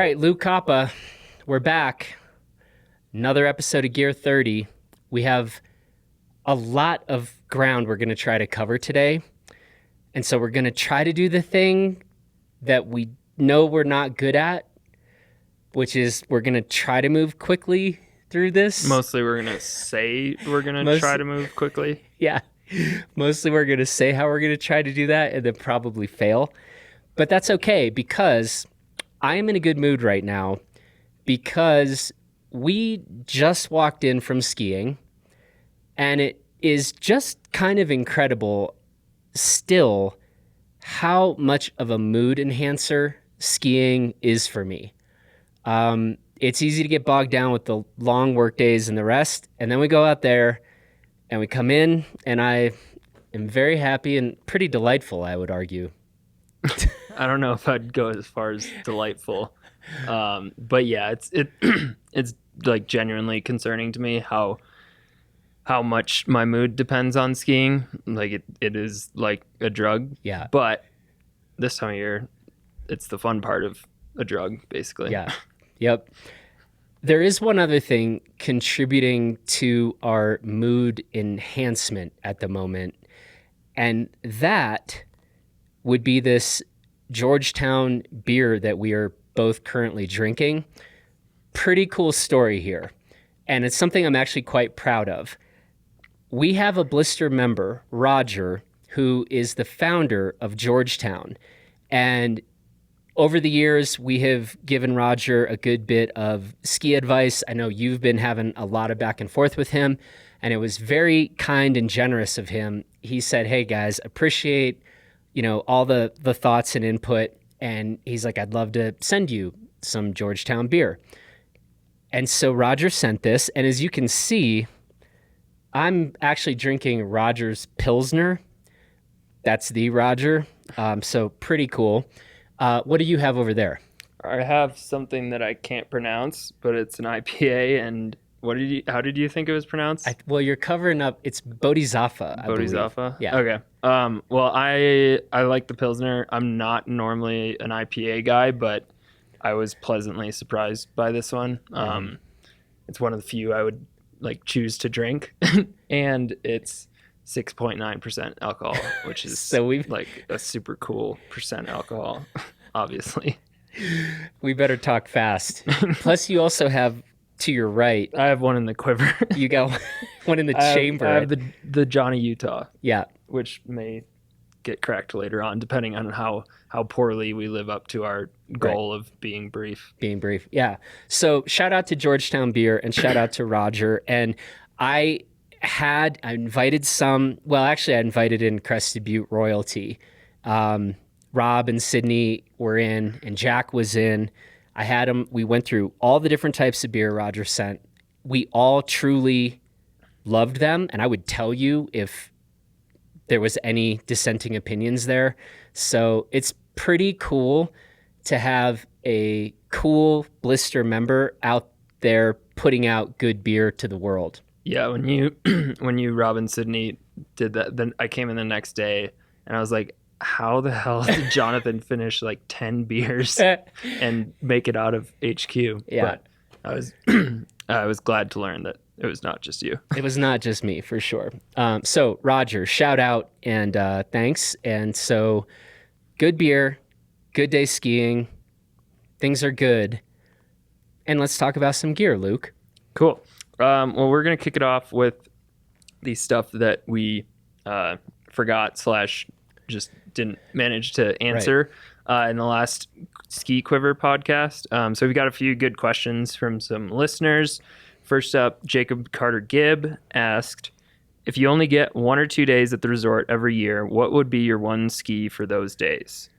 right, Luke Koppa, we're back. Another episode of Gear 30. We have a lot of ground we're going to try to cover today. And so we're going to try to do the thing that we know we're not good at, which is we're going to try to move quickly through this. Mostly we're going to say we're going to try to move quickly. Yeah. Mostly we're going to say how we're going to try to do that and then probably fail. But that's okay because I am in a good mood right now because we just walked in from skiing and it is just kind of incredible still how much of a mood enhancer skiing is for me. It's easy to get bogged down with the long work days and the rest. And then we go out there and we come in and I am very happy and pretty delightful, I would argue. I don't know if I'd go as far as delightful. But yeah, it's like genuinely concerning to me how much my mood depends on skiing. Like it is like a drug. Yeah. But this time of year, it's the fun part of a drug, basically. Yeah. Yep. There is one other thing contributing to our mood enhancement at the moment, and that would be this Georgetown beer that we are both currently drinking. Pretty cool story here, and it's something I'm actually quite proud of. We have a Blister member, Roger, who is the founder of Georgetown, and over the years, we have given Roger a good bit of ski advice. I know you've been having a lot of back and forth with him, and it was very kind and generous of him. He said, hey guys, appreciate, all the thoughts and input. And he's like, I'd love to send you some Georgetown beer. And so Roger sent this. And as you can see, I'm actually drinking Roger's Pilsner. That's the Roger. So pretty cool. What do you have over there? I have something that I can't pronounce, but it's an IPA. And how did you think it was pronounced? Well, you're covering up. It's Bodhisattva. I believe. Yeah. Okay. Well, I like the Pilsner. I'm not normally an IPA guy, but I was pleasantly surprised by this one. It's one of the few I would choose to drink, and it's 6.9% alcohol, which is so a super cool percent alcohol, obviously. We better talk fast. Plus, you also have to your right. I have one in the quiver. You got one in the chamber. I have the Johnny Utah. Yeah. Which may get cracked later on, depending on how poorly we live up to our goal of being brief. Being brief. Yeah. So shout out to Georgetown Beer and shout out to Roger. And I invited I invited in Crested Butte royalty. Rob and Sydney were in, and Jack was in. I had them. We went through all the different types of beer Roger sent. We all truly loved them, and I would tell you if there was any dissenting opinions there. So it's pretty cool to have a cool Blister member out there putting out good beer to the world. Yeah, when you Rob and Sydney did that, then I came in the next day and I was like, how the hell did Jonathan finish 10 beers and make it out of HQ? Yeah. But I was glad to learn that it was not just you. It was not just me, for sure. So Roger, shout out and thanks. And so good beer, good day skiing. Things are good. And let's talk about some gear, Luke. Cool. Well, we're going to kick it off with the stuff that we forgot / just didn't manage to answer in the last Ski Quiver podcast. So we've got a few good questions from some listeners. First up, Jacob Carter Gibb asked, if you only get 1 or 2 days at the resort every year, what would be your one ski for those days?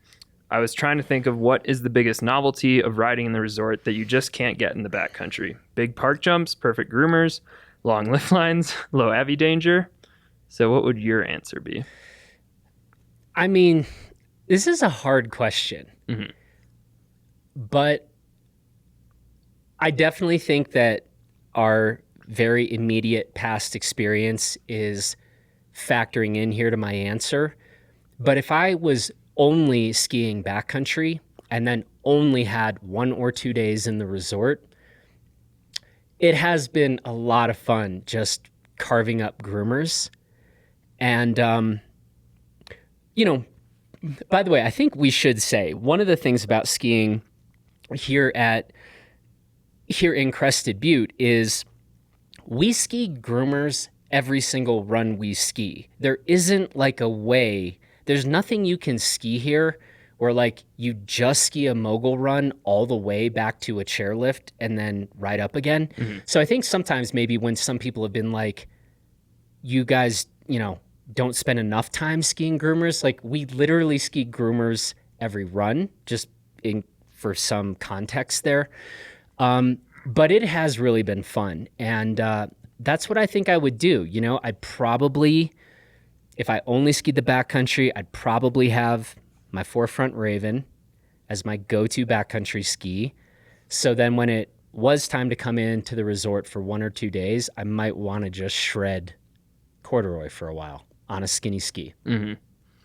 I was trying to think of what is the biggest novelty of riding in the resort that you just can't get in the backcountry. Big park jumps, perfect groomers, long lift lines, low avy danger. So what would your answer be? I mean, this is a hard question. Mm-hmm. But I definitely think that our very immediate past experience is factoring in here to my answer. But if I was only skiing backcountry and then only had 1 or 2 days in the resort, it has been a lot of fun just carving up groomers. And, by the way, I think we should say one of the things about skiing here in Crested Butte is we ski groomers every single run we ski. There isn't like a way, there's nothing you can ski here where like you just ski a mogul run all the way back to a chairlift and then right up again. Mm-hmm. So I think sometimes maybe when some people have been like, you guys, don't spend enough time skiing groomers, like we literally ski groomers every run, just for some context there. But it has really been fun. And that's what I think I would do. I'd probably, if I only skied the backcountry, I'd probably have my forefront Raven as my go-to backcountry ski. So then when it was time to come into the resort for 1 or 2 days, I might want to just shred corduroy for a while on a skinny ski. Mm-hmm.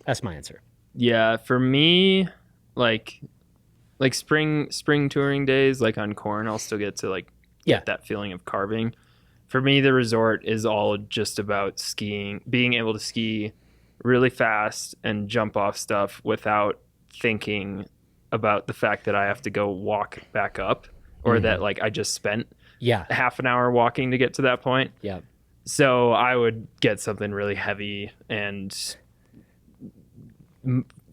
That's my answer. Yeah, for me, like spring touring days, like on corn, I'll still get to get that feeling of carving. For me, the resort is all just about skiing, being able to ski really fast and jump off stuff without thinking about the fact that I have to go walk back up, or that I just spent half an hour walking to get to that point. Yeah. So I would get something really heavy, and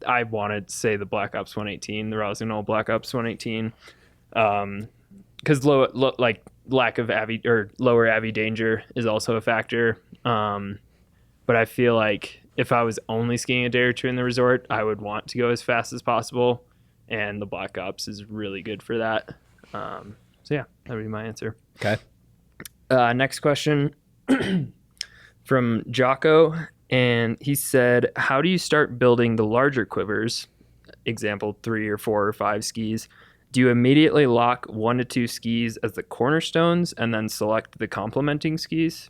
I want to say the Black Ops 118, the Rossignol Black Ops 118, because lack of AVI or lower AVI danger is also a factor. But I feel like if I was only skiing a day or two in the resort, I would want to go as fast as possible, and the Black Ops is really good for that. So yeah, that would be my answer. Okay. Next question from Jocko, and he said, how do you start building the larger quivers? Example, 3 or 4 or 5 skis. Do you immediately lock 1 to 2 skis as the cornerstones and then select the complementing skis?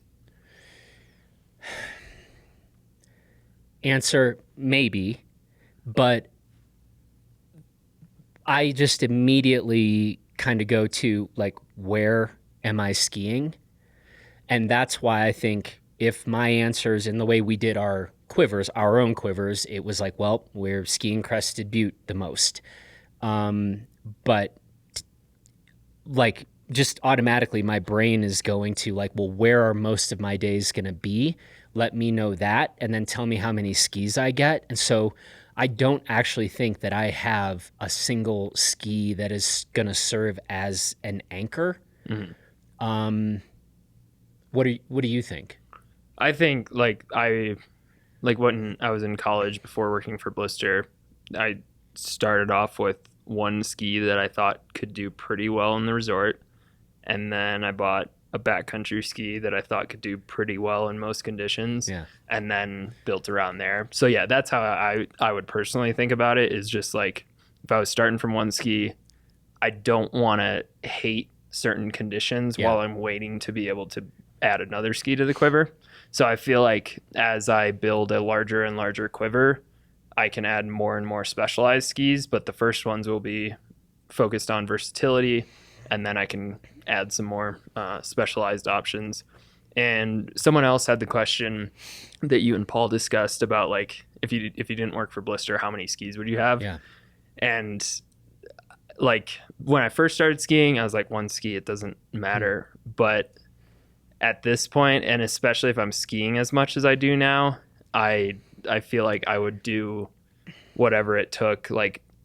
Answer, maybe, but I just immediately kind of go to where am I skiing? And that's why I think if my answers in the way we did our quivers, our own quivers, it was we're skiing Crested Butte the most. But just automatically my brain is going to where are most of my days going to be? Let me know that, and then tell me how many skis I get. And so I don't actually think that I have a single ski that is going to serve as an anchor. Mm-hmm. What do you think? I think when I was in college before working for Blister, I started off with 1 ski that I thought could do pretty well in the resort, and then I bought a backcountry ski that I thought could do pretty well in most conditions, and then built around there. So yeah, that's how I would personally think about it, is just if I was starting from 1 ski, I don't want to hate certain conditions while I'm waiting to be able to add another ski to the quiver. So I feel like as I build a larger and larger quiver, I can add more and more specialized skis, but the first ones will be focused on versatility, and then I can add some more specialized options. And someone else had the question that you and Paul discussed about if you didn't work for Blister, how many skis would you have? Yeah. And when I first started skiing, I was 1 ski, it doesn't matter. But at this point, and especially if I'm skiing as much as I do now, I feel like I would do whatever it took,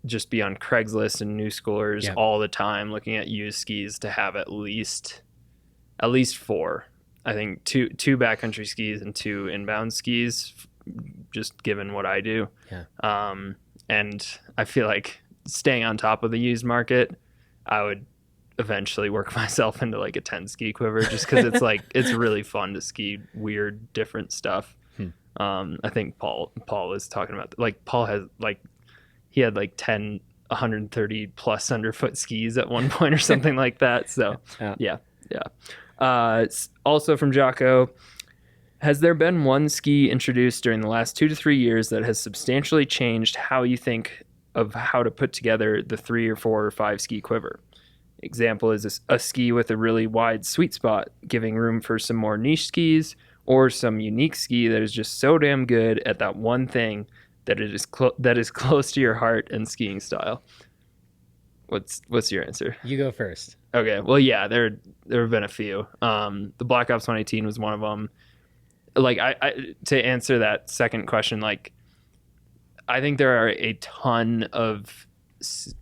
just be on Craigslist and New Schoolers all the time, looking at used skis to have at least 4. I think two backcountry skis and 2 inbound skis, just given what I do. Yeah. And I feel like staying on top of the used market, I would eventually work myself into a 10 ski quiver, just because it's it's really fun to ski weird, different stuff. I think Paul was talking about Paul has he had 10 130 plus underfoot skis at one point or something like that. So yeah. Also from Jocko, has there been one ski introduced during the last 2 to 3 years that has substantially changed how you think of how to put together the 3 or 4 or 5 ski quiver. Example is a ski with a really wide sweet spot, giving room for some more niche skis or some unique ski that is just so damn good at that one thing that it is that is close to your heart and skiing style. What's your answer? You go first. Okay. Well, yeah, there have been a few. The Black Ops 118 was one of them. Like I to answer that second question, like I think there are a ton of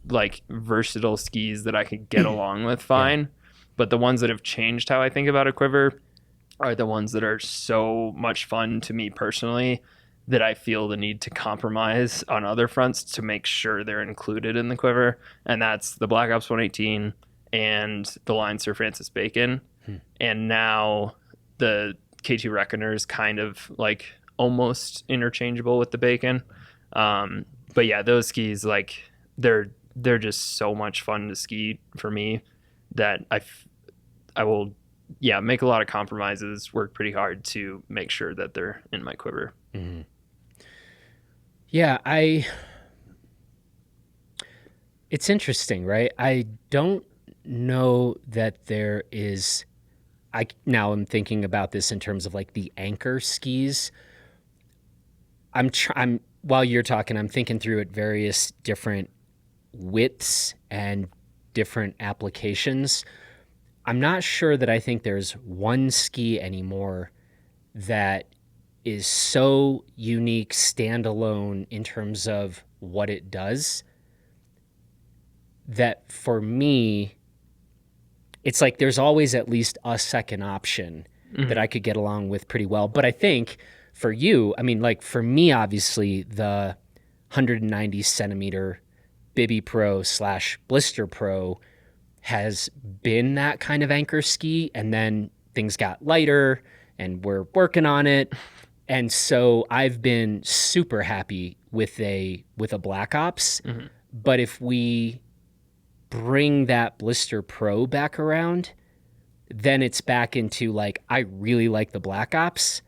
like versatile skis that I could get along with fine, yeah. But the ones that have changed how I think about a quiver are the ones that are so much fun to me personally that I feel the need to compromise on other fronts to make sure they're included in the quiver. And that's the Black Ops 118 and the Line Sir Francis Bacon. And now the K2 Reckoner is kind of like almost interchangeable with the Bacon. But yeah, those skis, like they're just so much fun to ski for me that I will, yeah, make a lot of compromises, work pretty hard to make sure that they're in my quiver. Mm-hmm. Yeah, it's interesting, right? I don't know that there is, now I'm thinking about this in terms of like the anchor skis. I'm while you're talking, I'm thinking through at various different widths and different applications. I'm not sure that I think there's one ski anymore that is so unique, standalone in terms of what it does, that for me, it's like there's always at least a second option that I could get along with pretty well. But I think for you, I mean, like for me, obviously the 190 centimeter Bibby Pro / Blister Pro has been that kind of anchor ski, and then things got lighter and we're working on it. And so I've been super happy with a Black Ops. Mm-hmm. But if we bring that Blister Pro back around, then it's back into like, I really like the Black Ops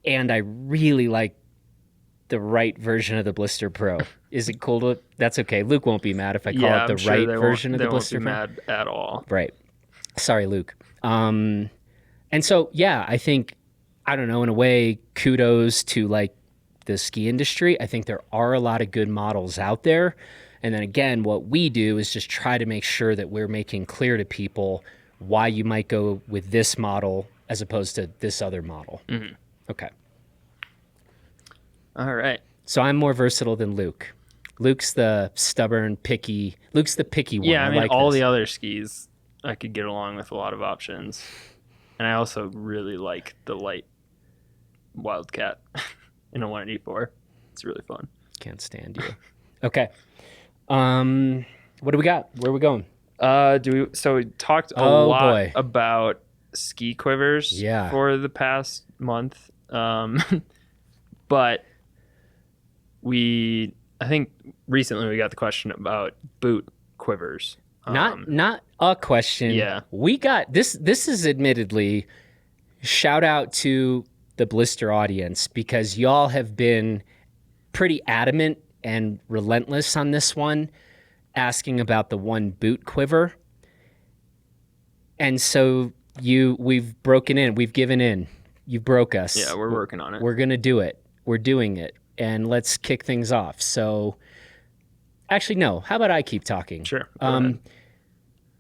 and I really like the right version of the Blister Pro. Is it cool to, that's okay. Luke won't be mad if I call it the right version of the Blister Pro. They won't be mad at all. Right. Sorry, Luke. And so, yeah, I think, I don't know, in a way, kudos to like the ski industry. I think there are a lot of good models out there. And then again, what we do is just try to make sure that we're making clear to people why you might go with this model as opposed to this other model. Mm-hmm. Okay. All right. So I'm more versatile than Luke. Luke's the stubborn, picky. Luke's the picky one. Yeah, I mean, like all the other skis, I could get along with a lot of options. And I also really like the light Wildcat in a 184. It's really fun. Can't stand you. Okay. What do we got? Where are we going? So we talked a lot about ski quivers for the past month. But I think recently we got the question about boot quivers. Not a question. Yeah. We got this is admittedly shout out to the Blister audience, because y'all have been pretty adamant and relentless on this one, asking about the one boot quiver. And so we've broken in, we've given in. You broke us. Yeah, we're working on it. We're going to do it. We're doing it. And let's kick things off. So actually, no, how about I keep talking? Sure.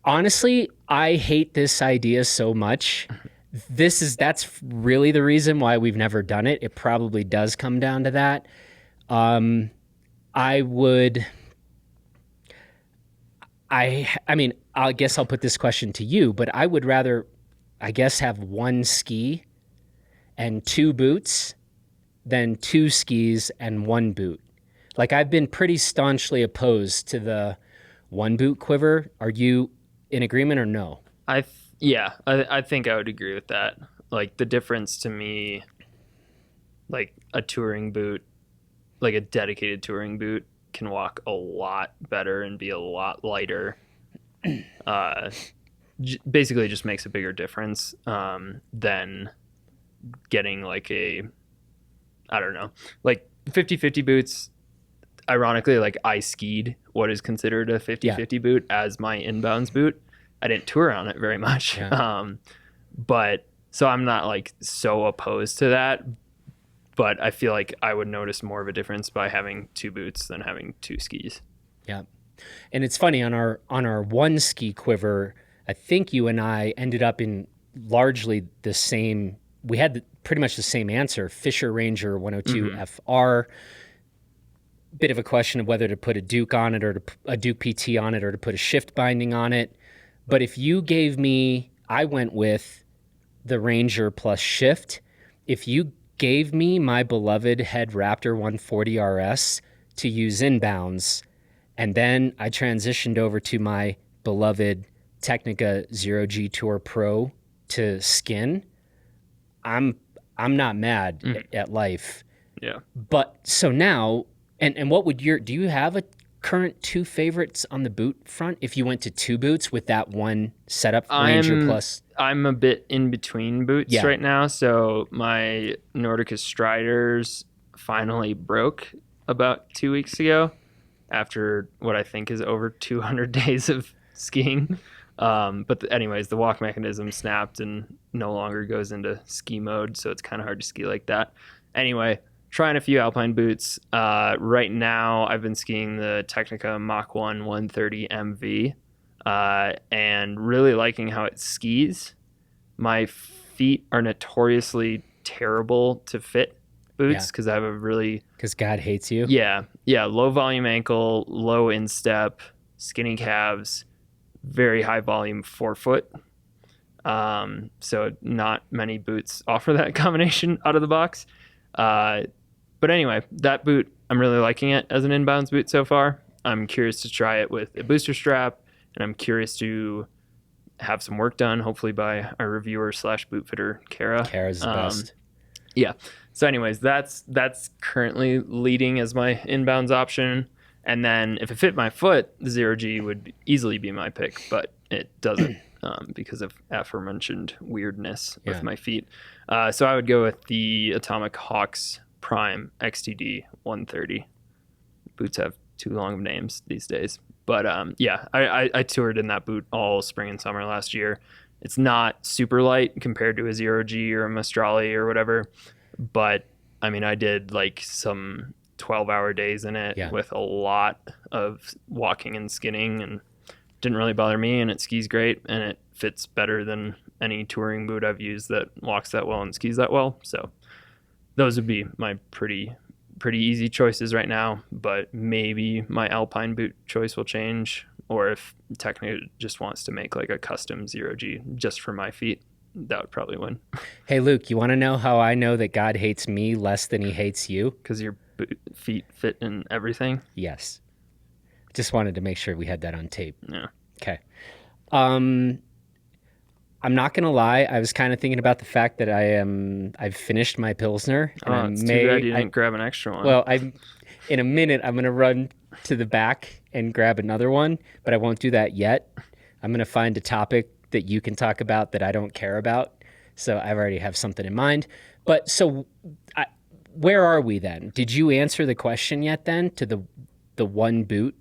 Honestly, I hate this idea so much. That's really the reason why we've never done it. It probably does come down to that. I mean, I guess I'll put this question to you, but I would rather, I guess, have one ski and two boots than two skis and one boot. Like, I've been pretty staunchly opposed to the one boot quiver. Are you in agreement or no? I think I would agree with that. Like, the difference to me, like a touring boot, like a dedicated touring boot, can walk a lot better and be a lot lighter. Basically just makes a bigger difference than getting like I don't know, like 50-50 boots. ironically, like I skied what is considered a 50/50 boot as my inbounds boot. I didn't tour on it very much. Yeah. But so I'm not like so opposed to that, but I feel like I would notice more of a difference by having 2 boots than having 2 skis. Yeah. And it's funny, on our one ski quiver, I think you and I ended up in largely the same. We had pretty much the same answer: Fisher Ranger 102 FR. Bit of a question of whether to put a Duke on it, or a Duke PT on it, or to put a shift binding on it. But if you gave me, I went with the Ranger plus shift. If you gave me my beloved Head Raptor 140 RS to use inbounds, and then I transitioned over to my beloved Technica 0G Tour Pro to skin, I'm not mad at life. Yeah. But so now, and what would do you have a current 2 favorites on the boot front if you went to 2 boots with that one setup, Ranger plus? I'm a bit in between boots right now. So my Nordica Striders finally broke about 2 weeks ago after what I think is over 200 days of skiing. But anyways, the walk mechanism snapped and no longer goes into ski mode. So it's kind of hard to ski like that. Anyway, trying a few alpine boots. Right now, I've been skiing the Technica Mach 1 130 MV and really liking how it skis. My feet are notoriously terrible to fit boots because I have a really... Because God hates you? Yeah. Low volume ankle, low instep, skinny calves, very high volume forefoot. So not many boots offer that combination out of the box. But anyway, that boot, I'm really liking it as an inbounds boot so far. I'm curious to try it with a booster strap, and I'm curious to have some work done, hopefully by our reviewer / boot fitter, Kara. Kara's the best. Yeah. So anyways, that's currently leading as my inbounds option. And then if it fit my foot, the 0G would easily be my pick, but it doesn't because of aforementioned weirdness with my feet. So I would go with the Atomic Hawks Prime XTD 130. Boots have too long of names these days. But I toured in that boot all spring and summer last year. It's not super light compared to a 0G or a Mastrali or whatever. But I mean, I did like some 12-hour days in it with a lot of walking and skinning, and didn't really bother me, and it skis great, and it fits better than any touring boot I've used that walks that well and skis that well. So those would be my pretty easy choices right now, but maybe my alpine boot choice will change, or if Technica just wants to make like a custom 0G just for my feet, that would probably win. Hey Luke, you want to know how I know that God hates me less than he hates you? Because your feet fit in everything? Yes. Just wanted to make sure we had that on tape. Yeah. Okay. I'm not gonna lie. I was kind of thinking about the fact that I've finished my Pilsner. And too bad you didn't grab an extra one. Well, in a minute I'm gonna run to the back and grab another one, but I won't do that yet. I'm gonna find a topic that you can talk about that I don't care about. So I already have something in mind. But so, where are we then? Did you answer the question yet? Then to the one boot?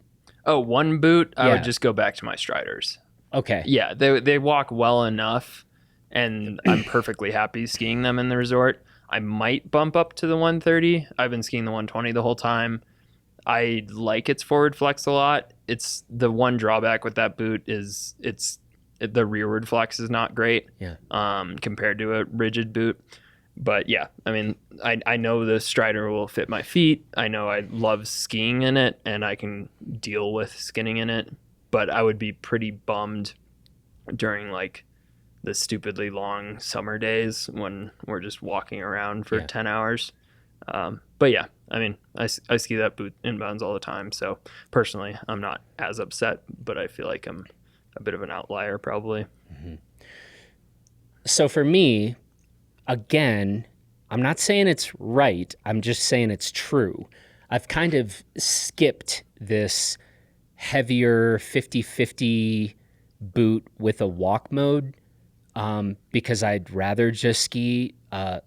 Oh, one boot. I would just go back to my Striders. Okay. Yeah, they walk well enough, and I'm perfectly happy skiing them in the resort. I might bump up to the 130. I've been skiing the 120 the whole time. I like its forward flex a lot. It's the one drawback with that boot is the rearward flex is not great. Yeah. Compared to a rigid boot. But yeah, I mean, I know the Strider will fit my feet. I know I love skiing in it, and I can deal with skinning in it. But I would be pretty bummed during like the stupidly long summer days when we're just walking around for 10 hours. But yeah, I mean, I ski that boot inbounds all the time. So personally, I'm not as upset, but I feel like I'm a bit of an outlier probably. Mm-hmm. So for me, again, I'm not saying it's right. I'm just saying it's true. I've kind of skipped this heavier 50/50 boot with a walk mode because I'd rather just ski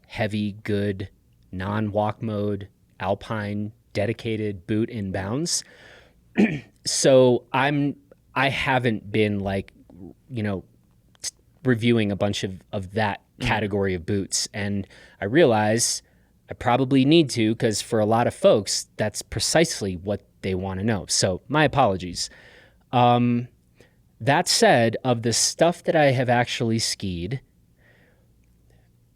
heavy, good, non-walk mode, alpine dedicated boot in bounds. So I haven't been like, reviewing a bunch of that category of boots. And I realize I probably need to, because for a lot of folks, that's precisely what they want to know. So my apologies. That said, of the stuff that I have actually skied,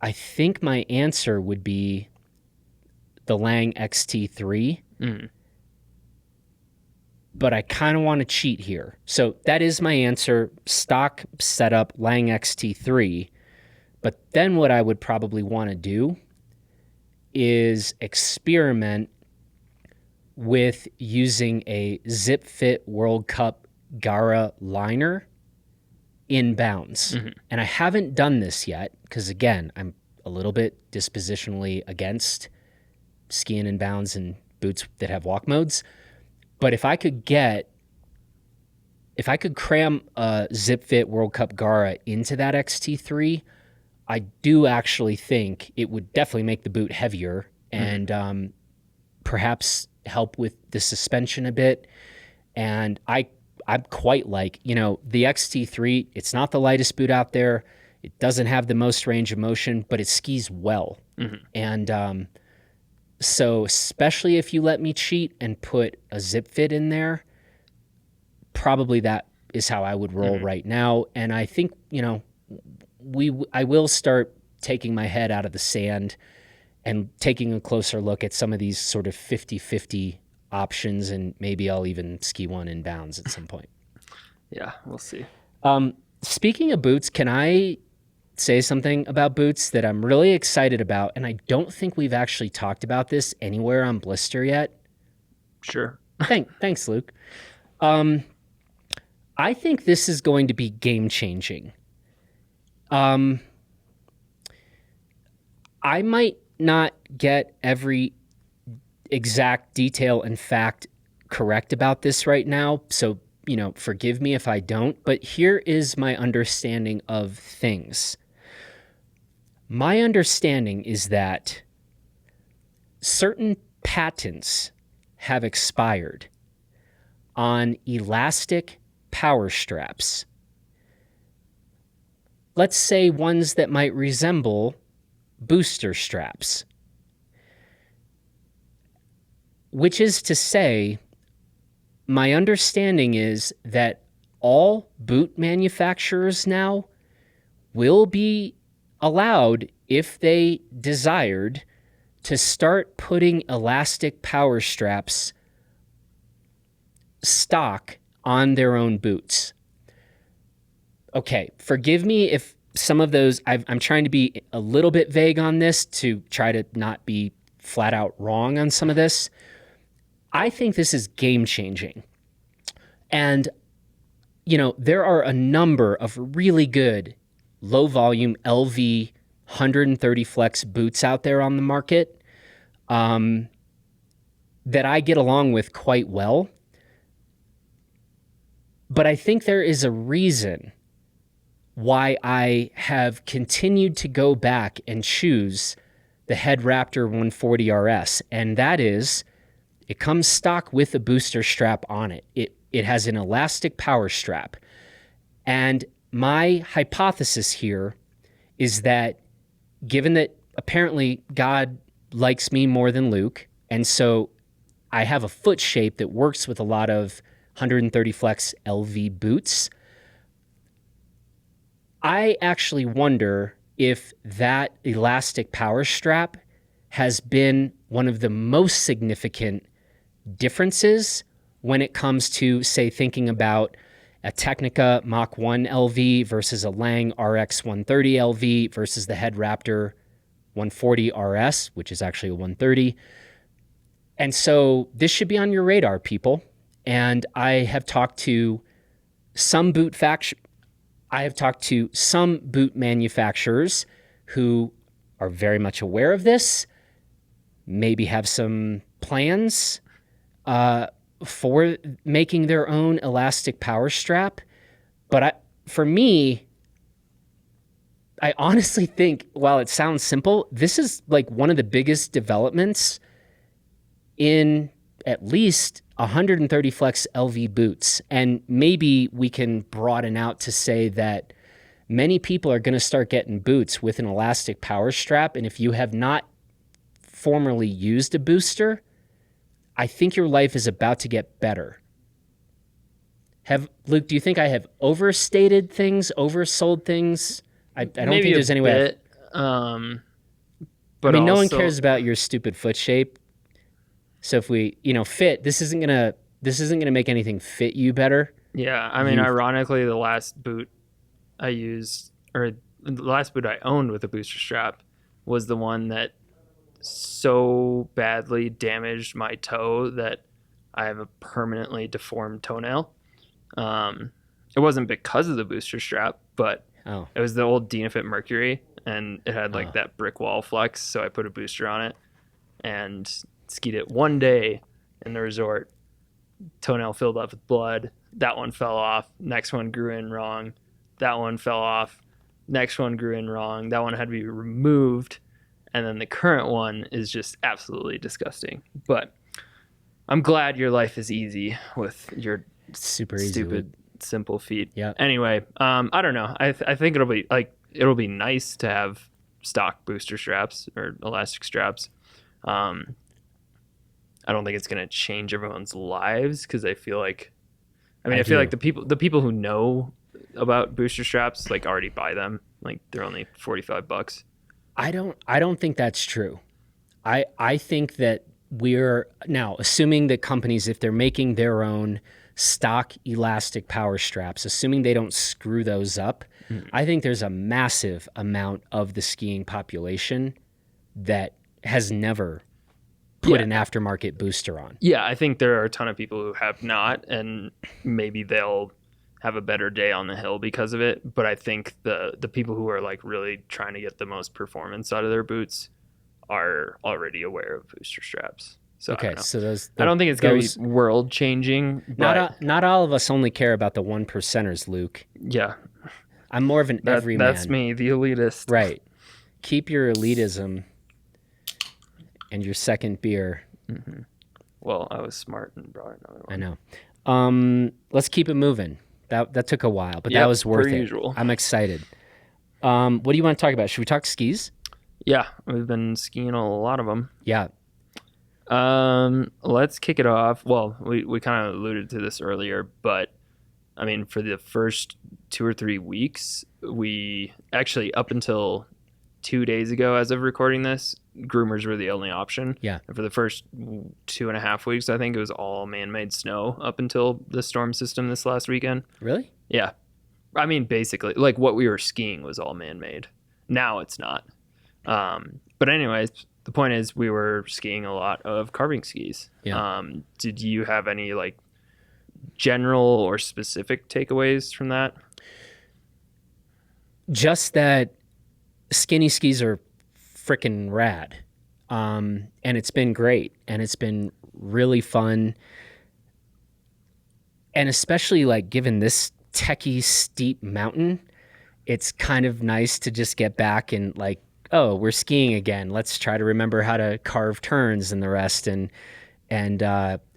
I think my answer would be the Lang XT3. But I kind of want to cheat here. So that is my answer, stock setup Lang XT3. But then what I would probably want to do is experiment with using a Zip Fit World Cup Gara liner in bounds. And I haven't done this yet because, again, I'm a little bit dispositionally against skiing in bounds and boots that have walk modes. But if I could cram a Zip Fit World Cup Gara into that XT3, I do actually think it would definitely make the boot heavier and perhaps help with the suspension a bit. And I'm quite like, the XT3, it's not the lightest boot out there. It doesn't have the most range of motion, but it skis well. And so especially if you let me cheat and put a Zip Fit in there, probably that is how I would roll right now. And I think, I will start taking my head out of the sand and taking a closer look at some of these sort of 50-50 options, and maybe I'll even ski one in bounds at some point. Yeah, we'll see. Speaking of boots, can I say something about boots that I'm really excited about? And I don't think we've actually talked about this anywhere on Blister yet. Sure. Thanks, Luke. I think this is going to be game-changing. I might not get every exact detail and fact correct about this right now, so, forgive me if I don't, but here is my understanding of things. My understanding is that certain patents have expired on elastic power straps. Let's say ones that might resemble booster straps. Which is to say, my understanding is that all boot manufacturers now will be allowed, if they desired, to start putting elastic power straps stock on their own boots. Okay, forgive me if some of those, I'm trying to be a little bit vague on this to try to not be flat out wrong on some of this. I think this is game changing. And, there are a number of really good low volume LV 130 flex boots out there on the market that I get along with quite well. But I think there is a reason why I have continued to go back and choose the Head Raptor 140 RS, and that is, it comes stock with a booster strap on it. It has an elastic power strap. And my hypothesis here is that, given that apparently God likes me more than Luke, and so I have a foot shape that works with a lot of 130 flex LV boots, I actually wonder if that elastic power strap has been one of the most significant differences when it comes to, say, thinking about a Technica Mach 1 LV versus a Lang RX 130 LV versus the Head Raptor 140 RS, which is actually a 130. And so this should be on your radar, people. And I have talked to some boot manufacturers who are very much aware of this, maybe have some plans for making their own elastic power strap. But for me, I honestly think, while it sounds simple, this is like one of the biggest developments in at least 130 flex LV boots. And maybe we can broaden out to say that many people are going to start getting boots with an elastic power strap. And if you have not formerly used a booster, I think your life is about to get better. Luke, do you think I have overstated things, oversold things? I don't Maybe think there's any way. but I mean, no one also- cares about your stupid foot shape. So if we, fit, this isn't gonna make anything fit you better. Yeah, I mean, ironically, the last boot I used, or the last boot I owned with a booster strap, was the one that so badly damaged my toe that I have a permanently deformed toenail. It wasn't because of the booster strap, but it was the old Dynafit Mercury, and it had like that brick wall flex, so I put a booster on it and skied it one day in the resort. Toenail filled up with blood. That one fell off. Next one grew in wrong. That one fell off. Next one grew in wrong. That one had to be removed. And then the current one is just absolutely disgusting. But I'm glad your life is easy with your super easy, stupid, simple feet. Yeah. Anyway, I don't know. I think it'll be nice to have stock booster straps or elastic straps. I don't think it's going to change everyone's lives, because I feel like the people who know about booster straps like already buy them. Like they're only $45. I don't think that's true. I think that we're now assuming that companies, if they're making their own stock elastic power straps, assuming they don't screw those up, I think there's a massive amount of the skiing population that has never put an aftermarket booster on. Yeah, I think there are a ton of people who have not, and maybe they'll have a better day on the hill because of it. But I think the people who are like really trying to get the most performance out of their boots are already aware of booster straps. So okay, I don't think it's going to be world changing. Not all of us only care about the 1%ers, Luke. Yeah, I'm more of an everyman. That's me, the elitist. Right. Keep your elitism and your second beer. Mm-hmm. Well, I was smart and brought another one. I know. Let's keep it moving. That took a while, but that was worth it. Usual. I'm excited. What do you want to talk about? Should we talk skis? Yeah, we've been skiing a lot of them. Yeah. Let's kick it off. Well, we kind of alluded to this earlier, but I mean, for the first 2 or 3 weeks, we actually, up until 2 days ago, as of recording this, groomers were the only option. Yeah. And for the first 2.5 weeks, I think it was all man-made snow up until the storm system this last weekend. Really? Yeah. I mean, basically, like what we were skiing was all man-made. Now it's not. But anyways, the point is we were skiing a lot of carving skis. Yeah. Did you have any like general or specific takeaways from that? Just that skinny skis are freaking rad. And it's been great. And it's been really fun. And especially like given this techie steep mountain, it's kind of nice to just get back and like, oh, we're skiing again. Let's try to remember how to carve turns and the rest. And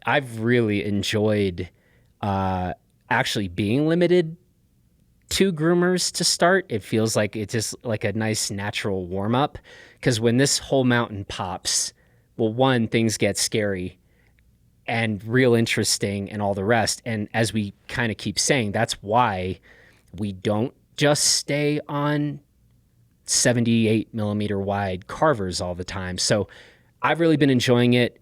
I've really enjoyed actually being limited 2 groomers to start. It feels like it's just like a nice natural warm up, because when this whole mountain pops, well, one, things get scary and real interesting and all the rest. And as we kind of keep saying, that's why we don't just stay on 78 millimeter wide carvers all the time. So I've really been enjoying it.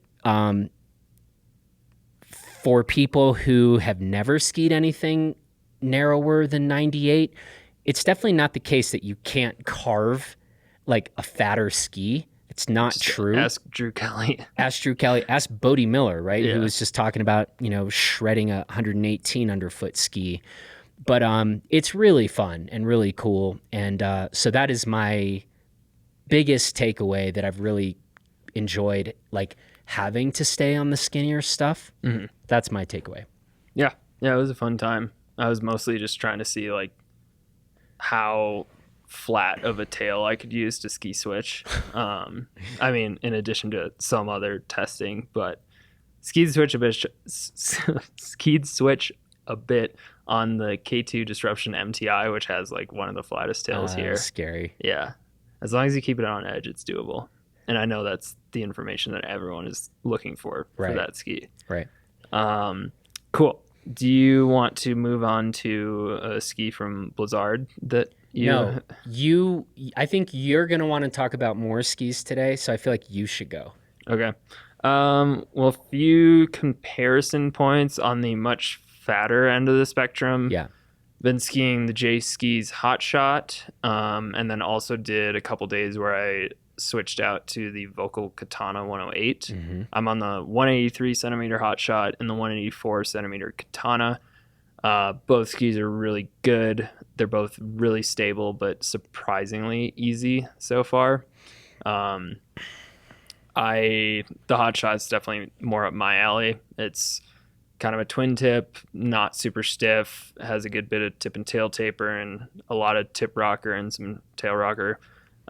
For people who have never skied anything narrower than 98, it's definitely not the case that you can't carve like a fatter ski. It's not true. Ask Drew Kelly. Ask Bodie Miller, right? Yeah. Who was just talking about, shredding a 118 underfoot ski. But it's really fun and really cool. And so that is my biggest takeaway, that I've really enjoyed, like having to stay on the skinnier stuff. Mm-hmm. That's my takeaway. Yeah, it was a fun time. I was mostly just trying to see like how flat of a tail I could use to ski switch. I mean, in addition to some other testing, but skied switch a bit. Skied switch a bit on the K2 Disruption MTI, which has like one of the flattest tails here. Scary. Yeah, as long as you keep it on edge, it's doable. And I know that's the information that everyone is looking for that ski. Right. Cool. Do you want to move on to a ski from Blizzard that you... I think you're going to want to talk about more skis today, so I feel like you should go. Okay. Well, a few comparison points on the much fatter end of the spectrum. Yeah. Been skiing the J Skis Hot Shot, and then also did a couple days where I switched out to the Vocal Katana 108. Mm-hmm. I'm on the 183 centimeter Hot Shot and the 184 centimeter Katana. Both skis are really good. They're both really stable, but surprisingly easy so far. The Hot Shot's definitely more up my alley. It's kind of a twin tip, not super stiff, has a good bit of tip and tail taper and a lot of tip rocker and some tail rocker.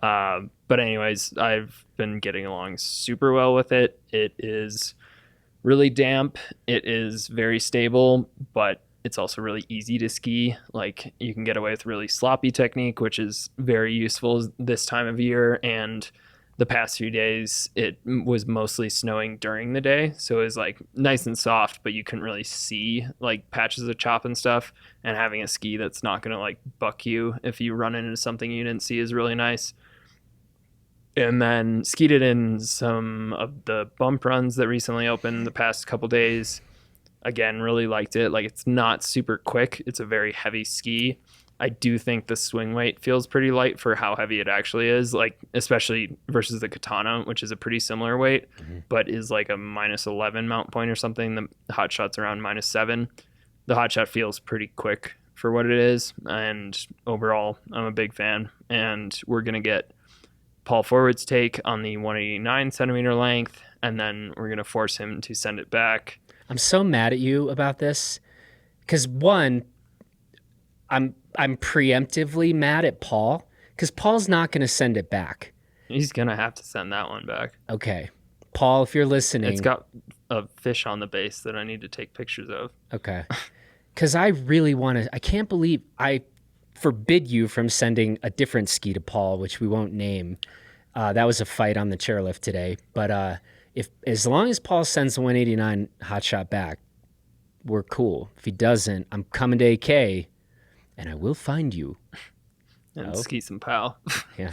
But anyways, I've been getting along super well with it. It is really damp. It is very stable, but it's also really easy to ski. Like, you can get away with really sloppy technique, which is very useful this time of year. And the past few days, it was mostly snowing during the day. So it was like nice and soft, but you couldn't really see like patches of chop and stuff. And having a ski that's not going to like buck you if you run into something you didn't see is really nice. And then skied it in some of the bump runs that recently opened the past couple days. Again, really liked it. Like, it's not super quick. It's a very heavy ski. I do think the swing weight feels pretty light for how heavy it actually is, like especially versus the Katana, which is a pretty similar weight, but is like a -11 mount point or something. The Hot Shot's around -7. The Hot Shot feels pretty quick for what it is, and overall, I'm a big fan. And we're going to get Paul Forward's take on the 189 centimeter length, and then we're going to force him to send it back. I'm so mad at you about this because, one, I'm preemptively mad at Paul because Paul's not going to send it back. He's going to have to send that one back. Okay. Paul, if you're listening. It's got a fish on the base that I need to take pictures of. Okay. Because I really want to. I can't believe I forbid you from sending a different ski to Paul, which we won't name. That was a fight on the chairlift today. But as long as Paul sends the 189 Hot Shot back, we're cool. If he doesn't, I'm coming to AK. And I will find you. And ski some POW. Yeah.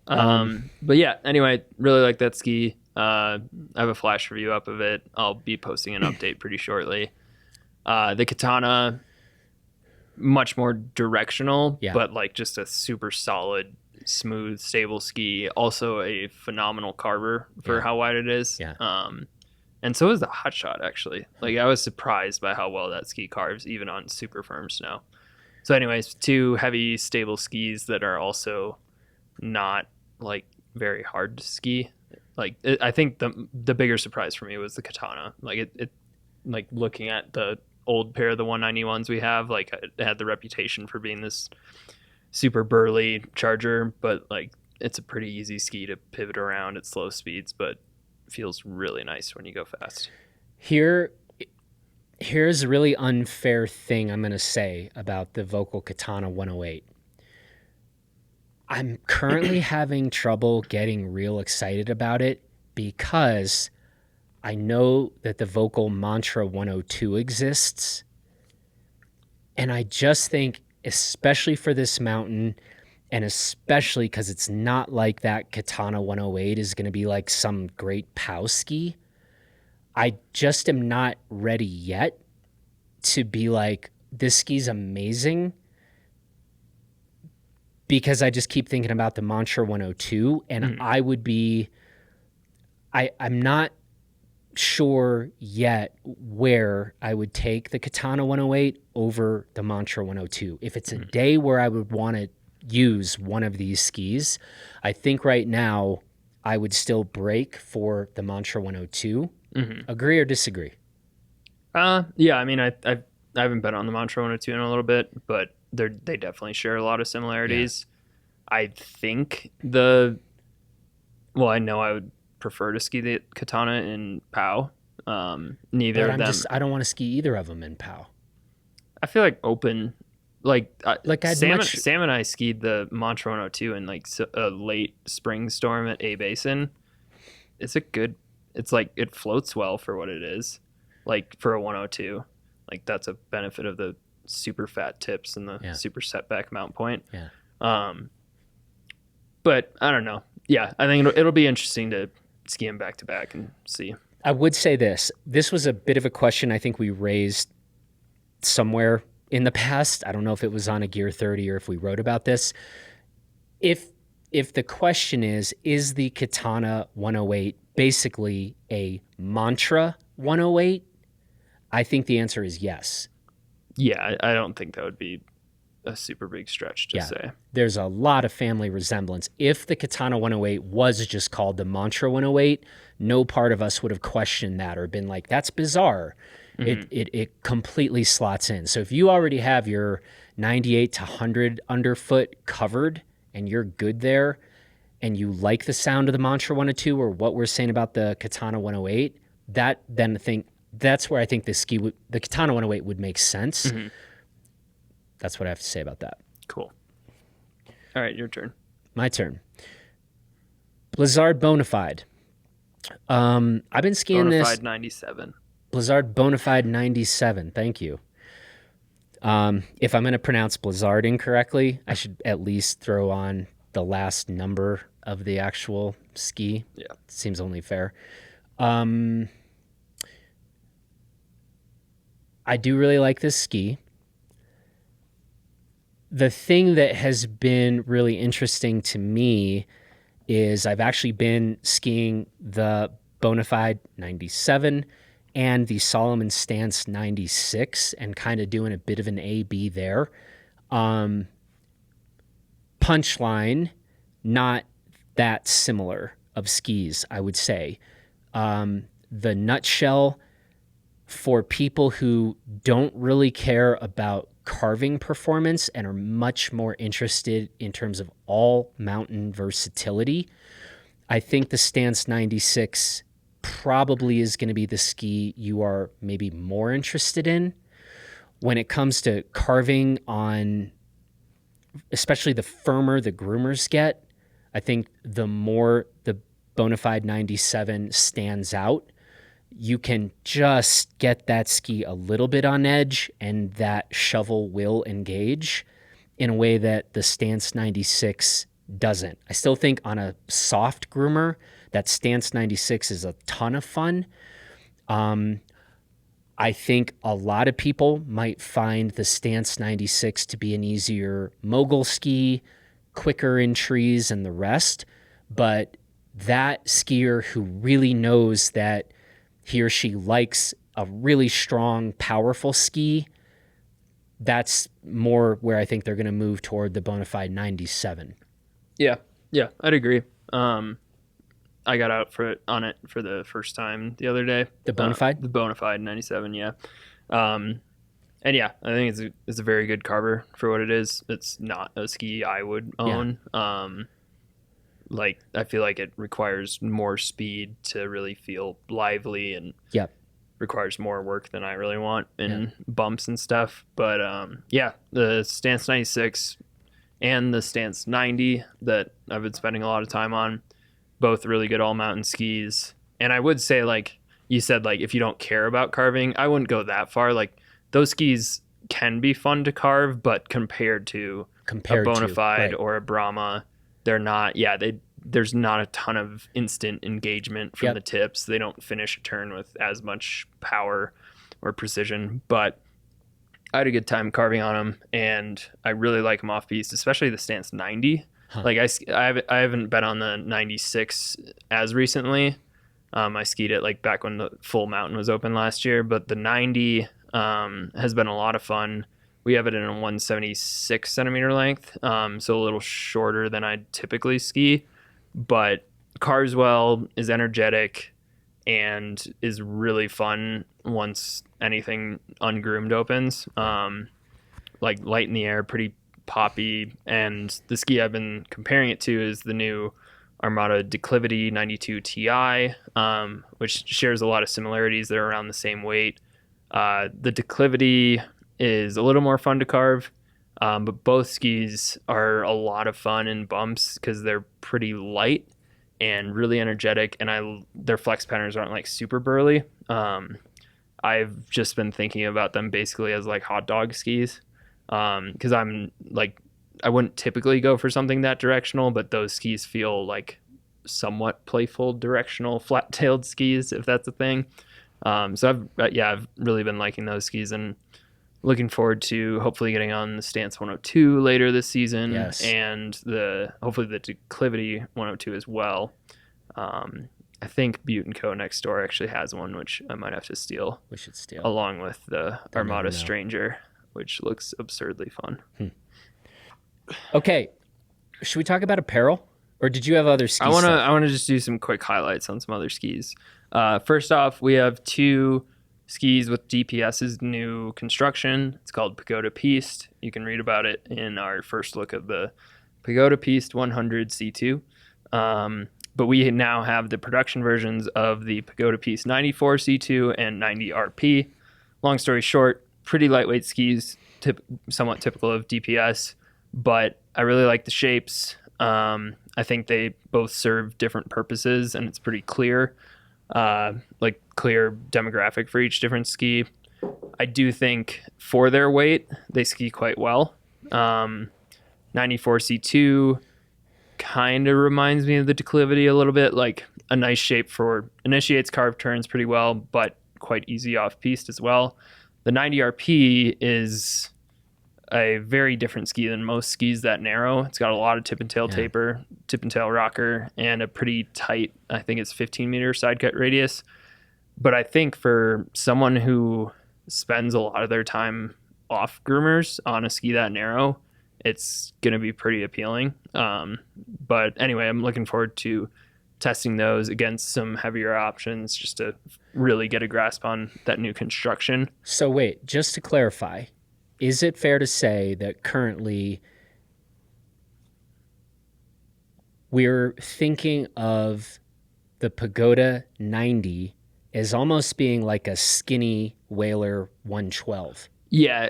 But yeah, anyway, really like that ski. I have a flash review up of it. I'll be posting an update pretty shortly. The Katana, much more directional, but like just a super solid, smooth, stable ski. Also a phenomenal carver for how wide it is. Yeah. And so is the Hot Shot, actually. Like, I was surprised by how well that ski carves, even on super firm snow. So anyways, two heavy, stable skis that are also not like very hard to ski. Like, I think the bigger surprise for me was the Katana. Like, it like looking at the old pair of the 191s we have, like, it had the reputation for being this super burly charger, but like it's a pretty easy ski to pivot around at slow speeds, but feels really nice when you go fast. Here's a really unfair thing I'm going to say about the Vocal Katana 108. I'm currently having trouble getting real excited about it because I know that the Vocal Mantra 102 exists. And I just think, especially for this mountain, and especially because it's not like that Katana 108 is going to be like some great POW ski, I just am not ready yet to be like, this ski's amazing, because I just keep thinking about the Mantra 102, and I'm not sure yet where I would take the Katana 108 over the Mantra 102. If it's a day where I would want to use one of these skis, I think right now I would still break for the Mantra 102. Agree or disagree? Yeah, I mean, I haven't been on the Mantra 102 in a little bit, but they definitely share a lot of similarities. Yeah. I think I know I would prefer to ski the Katana in POW, Neither But of them. I don't want to ski either of them in POW. I feel like open, like I'd Sam and I skied the Mantra 102 in like a late spring storm at A Basin. It's like it floats well for what it is. Like for a 102, like that's a benefit of the super fat tips and the super setback mount point. Yeah. But I don't know. Yeah, I think it'll be interesting to ski them back to back and see. I would say this. This was a bit of a question I think we raised somewhere in the past. I don't know if it was on a Gear 30 or if we wrote about this. If the question is the Katana 108 basically a Mantra 108? I think the answer is yes. Yeah, I don't think that would be a super big stretch to say. There's a lot of family resemblance. If the Katana 108 was just called the Mantra 108, no part of us would have questioned that or been like, that's bizarre. It completely slots in. So if you already have your 98 to 100 underfoot covered and you're good there and you like the sound of the Mantra 102 or what we're saying about the Katana 108, that's where I think the Katana 108 would make sense. That's what I have to say about that. Cool. All right, your turn. My turn. Blizzard Bonafide. I've been skiing this. Bonafide 97. Blizzard Bonafide 97. Thank you. If I'm going to pronounce Blizzard incorrectly, I should at least throw on the last number of the actual ski. Yeah. Seems only fair. I do really like this ski. The thing that has been really interesting to me is I've actually been skiing the Bonafide 97 and the Solomon Stance 96 and kind of doing a bit of an A-B there. Punchline, not that similar of skis, I would say. The nutshell for people who don't really care about carving performance and are much more interested in terms of all mountain versatility, I think the Stance 96 probably is going to be the ski you are maybe more interested in. When it comes to carving on, especially the firmer the groomers get, I think the more the Bonafide 97 stands out, you can just get that ski a little bit on edge and that shovel will engage in a way that the Stance 96 doesn't. I still think on a soft groomer, that Stance 96 is a ton of fun. I think a lot of people might find the Stance 96 to be an easier mogul ski, quicker in trees and the rest, but that skier who really knows that he or she likes a really strong, powerful ski, that's more where I think they're going to move toward the Bonafide 97. Yeah, I'd agree. I got out on it for the first time the other day. The Bonafide? The Bonafide 97, yeah. And yeah, I think it's a very good carver for what it is. It's not a ski I would own. Yeah. Like, I feel like it requires more speed to really feel lively and requires more work than I really want in bumps and stuff. But yeah, the Stance 96 and the Stance 90 that I've been spending a lot of time on, both really good all mountain skis. And I would say, like you said, like if you don't care about carving, I wouldn't go that far. Like those skis can be fun to carve, but compared to a Bonafide or a Brahma, they're not. Yeah, there's not a ton of instant engagement from the tips. They don't finish a turn with as much power or precision, but I had a good time carving on them, and I really like them off piste, especially the Stance 90. Like I haven't been on the 96 as recently. I skied it like back when the full mountain was open last year, but the 90 has been a lot of fun. We have it in a 176 centimeter length, so a little shorter than I typically ski, but carves well, is energetic, and is really fun once anything ungroomed opens. Like light in the air, pretty poppy, and the ski I've been comparing it to is the new Armada Declivity 92 Ti, which shares a lot of similarities. They're around the same weight. The Declivity is a little more fun to carve, but both skis are a lot of fun in bumps because they're pretty light and really energetic, and their flex patterns aren't like super burly. I've just been thinking about them basically as like hot dog skis, because I'm like, I wouldn't typically go for something that directional, but those skis feel like somewhat playful directional flat-tailed skis, if that's a thing. So I've really been liking those skis and looking forward to hopefully getting on the Stance 102 later this season. Yes. And hopefully the Declivity 102 as well. I think Butte & Co. next door actually has one, which I might have to steal. We should steal. Along with the Armada Stranger, which looks absurdly fun. Okay. Should we talk about apparel? Or did you have other skis? I want to just do some quick highlights on some other skis. First off, we have 2 skis with DPS's new construction. It's called Pagoda Piste. You can read about it in our first look of the Pagoda Piste 100 C2. But we now have the production versions of the Pagoda Piste 94 C2 and 90 RP. Long story short, pretty lightweight skis, somewhat typical of DPS, but I really like the shapes. I think they both serve different purposes, and it's pretty clear, clear demographic for each different ski. I do think for their weight, they ski quite well. 94 C2 kind of reminds me of the Declivity a little bit, like a nice shape for initiates carved turns pretty well, but quite easy off piste as well. The 90 RP is a very different ski than most skis that narrow. It's got a lot of tip and tail taper, tip and tail rocker, and a pretty tight, I think it's 15-meter side cut radius. But I think for someone who spends a lot of their time off groomers on a ski that narrow, it's going to be pretty appealing. But anyway, I'm looking forward to testing those against some heavier options just to really get a grasp on that new construction. So wait, just to clarify, is it fair to say that currently we're thinking of the Pagoda 90 as almost being like a skinny Whaler 112? Yeah.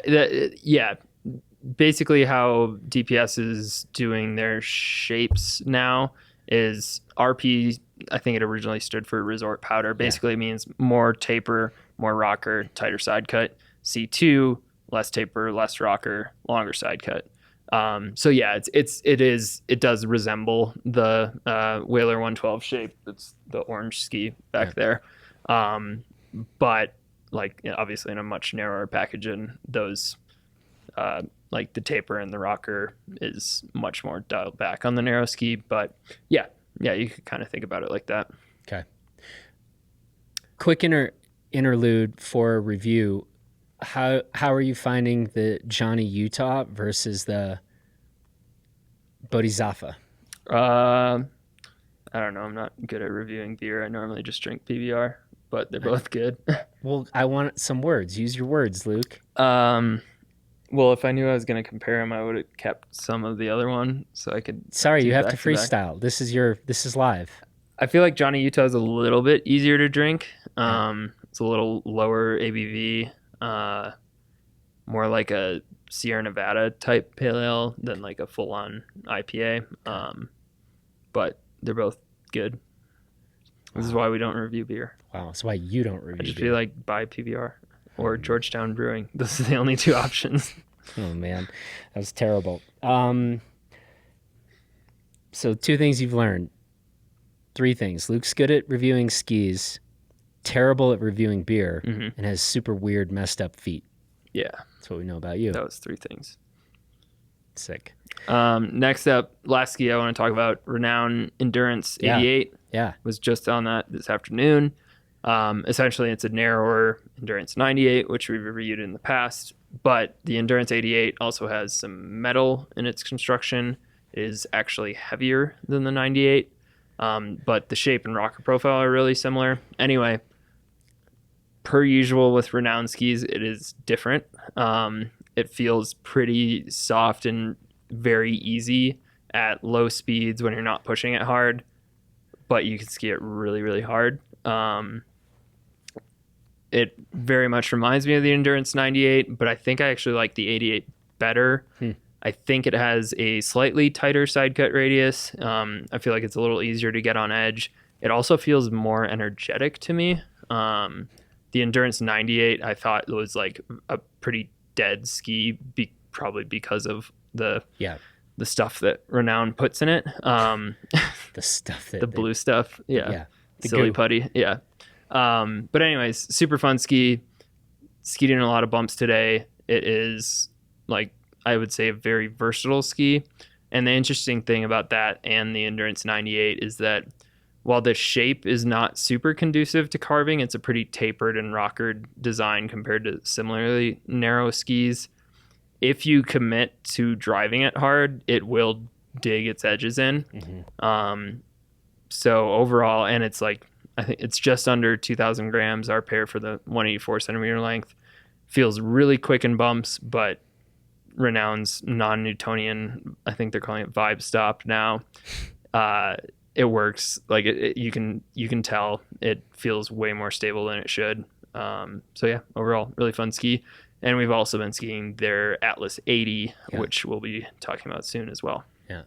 Basically how DPS is doing their shapes now is RP, I think it originally stood for resort powder. Basically it means more taper, more rocker, tighter side cut. C2, less taper, less rocker, longer side cut. So yeah, it does resemble the Whaler 112 shape. It's the orange ski back there. But like obviously in a much narrower package, and those like the taper and the rocker is much more dialed back on the narrow ski. But yeah, you could kind of think about it like that. Okay. Quick interlude for a review. How are you finding the Johnny Utah versus the Bodhisattva? I don't know. I'm not good at reviewing beer. I normally just drink PBR, but they're both good. Well, I want some words. Use your words, Luke. Well, if I knew I was going to compare them, I would have kept some of the other one so I could. Sorry, you have to freestyle. This is live. I feel like Johnny Utah is a little bit easier to drink. It's a little lower ABV, more like a Sierra Nevada type pale ale than like a full on IPA. But they're both good. This is why we don't review beer. Wow, that's why you don't review beer. I just feel like buy PBR or Georgetown Brewing. Those are the only 2 options. Oh man, that was terrible. So 2 things you've learned. 3 things. Luke's good at reviewing skis, terrible at reviewing beer, and has super weird, messed up feet. Yeah. That's what we know about you. That was 3 things. Sick. Next up, last ski I want to talk about, Renown Endurance 88. Yeah. Was just on that this afternoon. Essentially, it's a narrower Endurance 98, which we've reviewed in the past. But the Endurance 88 also has some metal in its construction. It is actually heavier than the 98. But the shape and rocker profile are really similar. Anyway, per usual with Renown skis, it is different. It feels pretty soft and very easy at low speeds when you're not pushing it hard. but you can ski it really, really hard. It very much reminds me of the Endurance 98, but I think I actually like the 88 better. I think it has a slightly tighter side cut radius. I feel like it's a little easier to get on edge. It also feels more energetic to me. The Endurance 98 I thought was like a pretty dead ski, probably because of the stuff that Renown puts in it. The stuff that the blue stuff, the silly goo. putty, but anyways, super fun ski. Skied in a lot of bumps today. It is, like, I would say, a very versatile ski. And the interesting thing about that and the Endurance 98 is that while the shape is not super conducive to carving, it's a pretty tapered and rockered design compared to similarly narrow skis. If you commit to driving it hard, it will dig its edges in. So overall, and it's like, I think it's just under 2,000 grams, our pair for the 184 centimeter length. Feels really quick in bumps, but Renown's non-Newtonian, I think they're calling it Vibe Stop now. It works. Like, you can tell it feels way more stable than it should. So yeah, overall, really fun ski. And we've also been skiing their Atlas 80, which we'll be talking about soon as well. Yeah.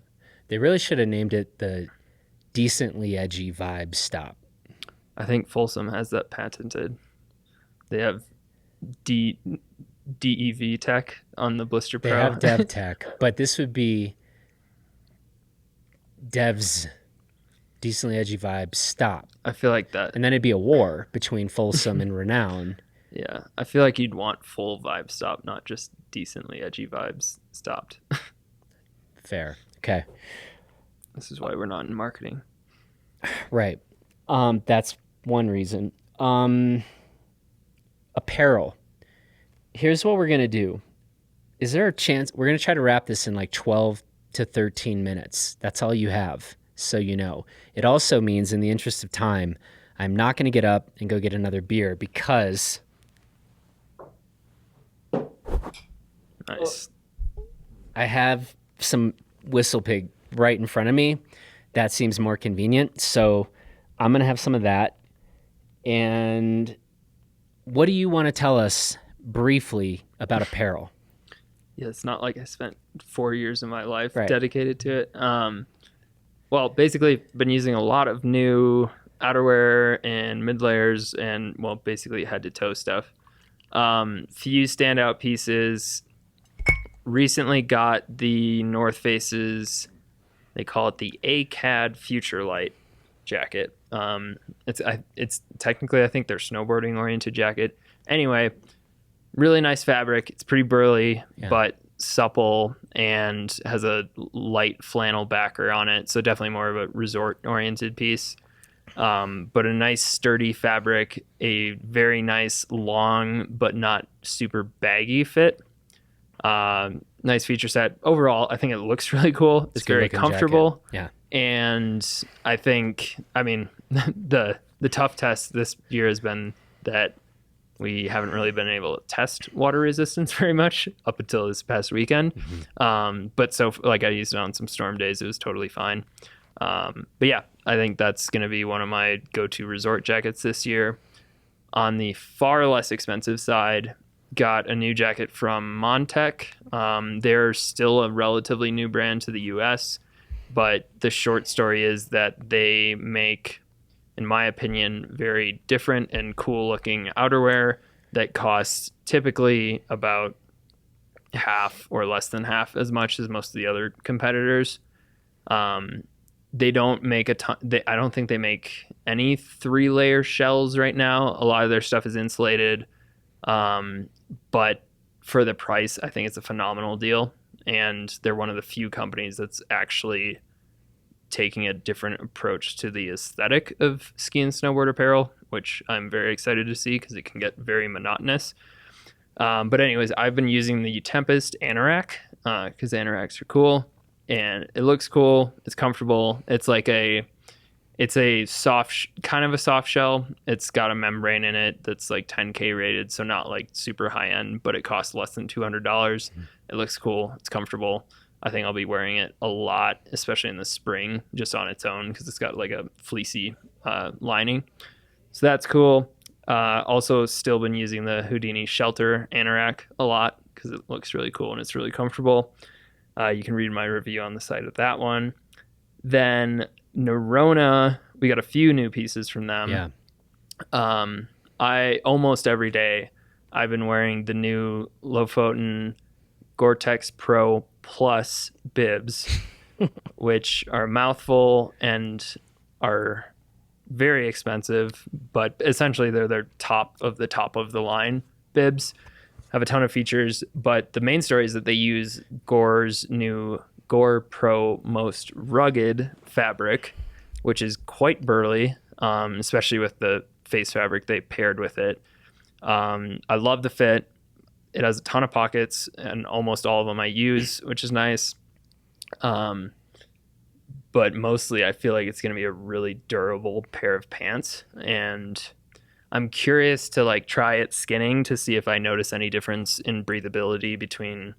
They really should have named it the Decently Edgy Vibe Stop. I think Folsom has that patented. They have DEV tech on the Blister Pro. They have Dev tech, but this would be Dev's Decently Edgy Vibe Stop. I feel like that. And then it'd be a war between Folsom and Renown. Yeah, I feel like you'd want full vibe stop, not just decently edgy vibes stopped. Fair. Okay. This is why we're not in marketing. Right. That's one reason. Apparel. Here's what we're going to do. Is there a chance we're going to try to wrap this in like 12 to 13 minutes? That's all you have. So you know. It also means, in the interest of time, I'm not going to get up and go get another beer because nice. I have some Whistle Pig right in front of me. That seems more convenient. So I'm going to have some of that. And what do you want to tell us briefly about Apparel? Yeah, it's not like I spent 4 years of my life Right. dedicated to it. Well, basically, been using a lot of new outerwear and mid layers and, well, basically head to toe stuff. Few standout pieces. Recently got the North Face's, they call it the ACAD Future Light jacket. It's technically, I think, their snowboarding oriented jacket. Anyway, really nice fabric. It's pretty burly, but supple and has a light flannel backer on it. So definitely more of a resort oriented piece. But a nice sturdy fabric, a very nice long but not super baggy fit. Nice feature set. Overall, I think it looks really cool. It's very comfortable. Jacket. Yeah. And I think, I mean, the tough test this year has been that we haven't really been able to test water resistance very much up until this past weekend. But so, like, I used it on some storm days. It was totally fine. But yeah, I think that's going to be one of my go-to resort jackets this year. On the far less expensive side, got a new jacket from Montec. They're still a relatively new brand to the US, but the short story is that they make, in my opinion, very different and cool looking outerwear that costs typically about half or less than half as much as most of the other competitors. They don't make a ton. I don't think they make any 3-layer shells right now. A lot of their stuff is insulated. But for the price, I think it's a phenomenal deal. And they're one of the few companies that's actually taking a different approach to the aesthetic of ski and snowboard apparel, which I'm very excited to see because it can get very monotonous. But anyways, I've been using the Tempest Anorak because anoraks are cool and it looks cool. It's comfortable. It's like it's a soft, kind of a soft shell. It's got a membrane in it that's like 10K rated, so not like super high end, but it costs less than $200. It looks cool. It's comfortable. I think I'll be wearing it a lot, especially in the spring, just on its own because it's got like a fleecy lining. So that's cool. Also, still been using the Houdini Shelter Anorak a lot because it looks really cool and it's really comfortable. You can read my review on the site of that one. Then Nerona, we got a few new pieces from them. Yeah. I almost every day I've been wearing the new Lofoten Gore-Tex Pro Plus bibs, which are a mouthful and are very expensive, but essentially they're their top of the line bibs. Have a ton of features, but the main story is that they use Gore's new Gore Pro Most Rugged fabric, which is quite burly, especially with the face fabric they paired with it. I love the fit. It has a ton of pockets, and almost all of them I use, which is nice. But mostly I feel like it's going to be a really durable pair of pants, and I'm curious to like try it skinning to see if I notice any difference in breathability between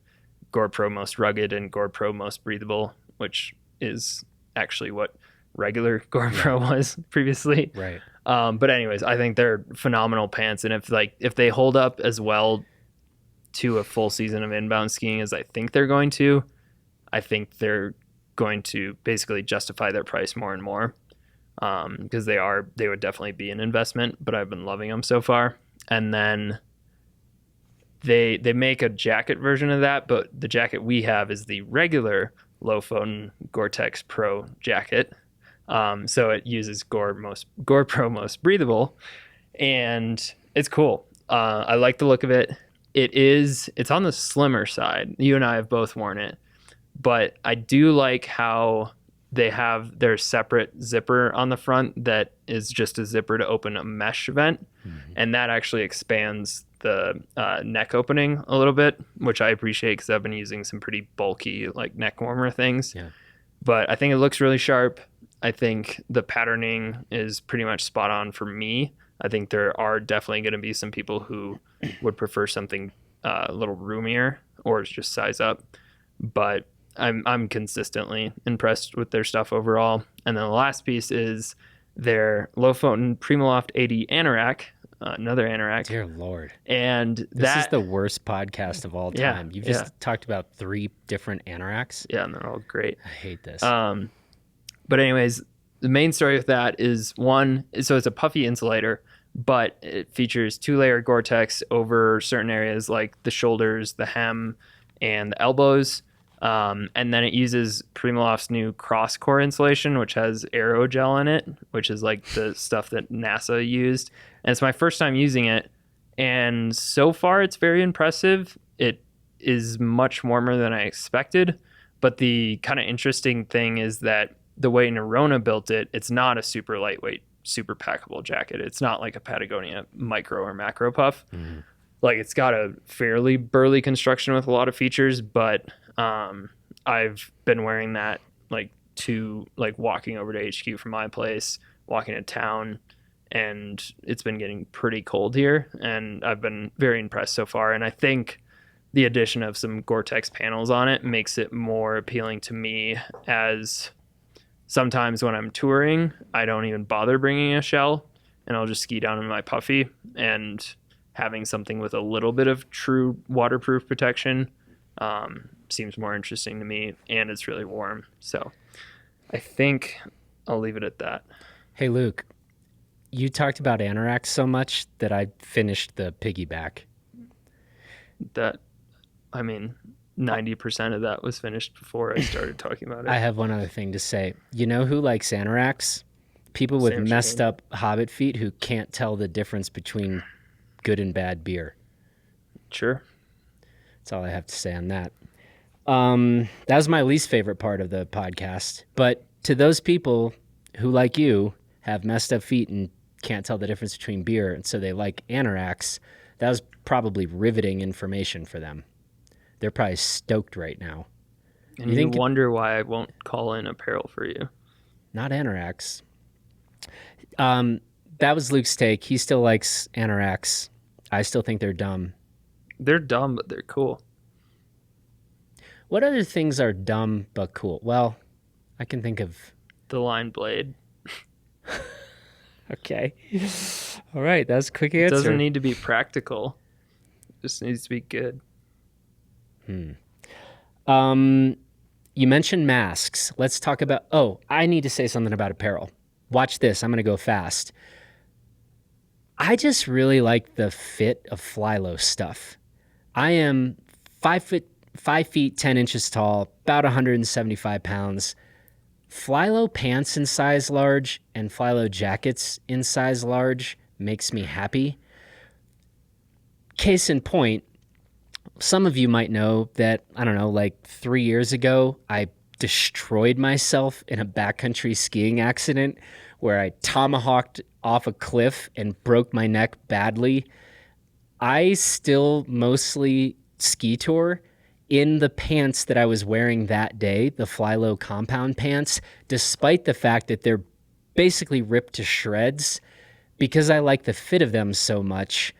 Gore Pro Most Rugged and Gore Pro Most Breathable, which is actually what regular Gore Pro was previously. Right. But anyways, I think they're phenomenal pants, and if they hold up as well to a full season of inbound skiing as I think they're going to, I think they're going to basically justify their price more and more, because they would definitely be an investment, but I've been loving them so far. And then they make a jacket version of that, but the jacket we have is the regular Lofoten Gore-Tex Pro jacket. So it uses Gore Pro Most Breathable, and it's cool. I like the look of it. It's on the slimmer side. You and I have both worn it, but I do like how they have their separate zipper on the front that is just a zipper to open a mesh vent. Mm-hmm. And that actually expands the neck opening a little bit, which I appreciate because I've been using some pretty bulky like neck warmer things. Yeah. But I think it looks really sharp. I think the patterning is pretty much spot on for me. I think there are definitely going to be some people who would prefer something a little roomier or just size up. But I'm consistently impressed with their stuff overall. And then the last piece is their Lofoten Primaloft 80 Anorak, another Anorak. Dear Lord. And this is the worst podcast of all time. Yeah, You've just talked about 3 different Anoraks. Yeah, and they're all great. I hate this. But anyways, the main story with that is so it's a puffy insulator, but it features 2-layer Gore-Tex over certain areas like the shoulders, the hem, and the elbows. And then it uses Primaloft's new cross-core insulation, which has aerogel in it, which is like the stuff that NASA used. And it's my first time using it, and so far it's very impressive. It is much warmer than I expected, but the kind of interesting thing is that the way Nerona built it, it's not a super lightweight, super packable jacket. It's not like a Patagonia micro or macro puff. Mm-hmm. Like it's got a fairly burly construction with a lot of features, but I've been wearing that like walking over to HQ from my place, walking to town, and it's been getting pretty cold here, and I've been very impressed so far. And I think the addition of some Gore-Tex panels on it makes it more appealing to me, as sometimes when I'm touring, I don't even bother bringing a shell, and I'll just ski down in my puffy, and having something with a little bit of true waterproof protection seems more interesting to me, and it's really warm. So I think I'll leave it at that. Hey, Luke, you talked about anoraks so much that I finished the piggyback. 90% of that was finished before I started talking about it. I have one other thing to say. You know who likes anoraks? People with messed up hobbit feet who can't tell the difference between good and bad beer. Sure. That's all I have to say on that. That was my least favorite part of the podcast. But to those people who, like you, have messed up feet and can't tell the difference between beer, and so they like anoraks, that was probably riveting information for them. They're probably stoked right now. And you wonder why I won't call in Apparel for you. Not anoraks. That was Luke's take. He still likes anoraks. I still think they're dumb. They're dumb, but they're cool. What other things are dumb but cool? Well, I can think of. The line blade. Okay. All right, that's a quick It answer. doesn't need to be practical. It just needs to be good. You mentioned masks. Let's talk about. Oh, I need to say something about apparel. Watch this. I'm going to go fast. I just really like the fit of Flylo stuff. I am 5 feet 10 inches tall, about 175 pounds. Flylo pants in size large and Flylo jackets in size large makes me happy. Case in point, some of you might know that, I don't know, like 3 years ago, I destroyed myself in a backcountry skiing accident where I tomahawked off a cliff and broke my neck badly. I still mostly ski tour in the pants that I was wearing that day, the Flylo compound pants, despite the fact that they're basically ripped to shreds, because I like the fit of them so much.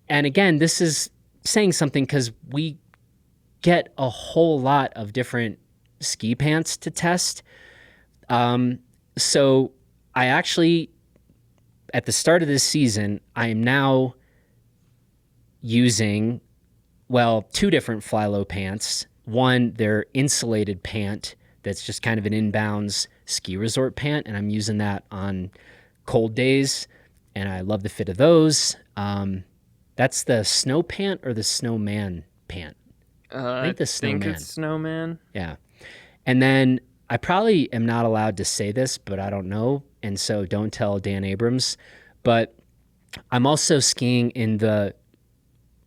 And again, this is saying something because we get a whole lot of different ski pants to test. So I actually, at the start of this season, I am now using, well, two different Flylo pants. One, their insulated pant that's just kind of an inbounds ski resort pant, and I'm using that on cold days, and I love the fit of those. That's the snow pant or the snowman pant? I think the think snowman. it's snowman. Yeah. And then I probably am not allowed to say this, but I don't know, and so don't tell Dan Abrams. But I'm also skiing in the,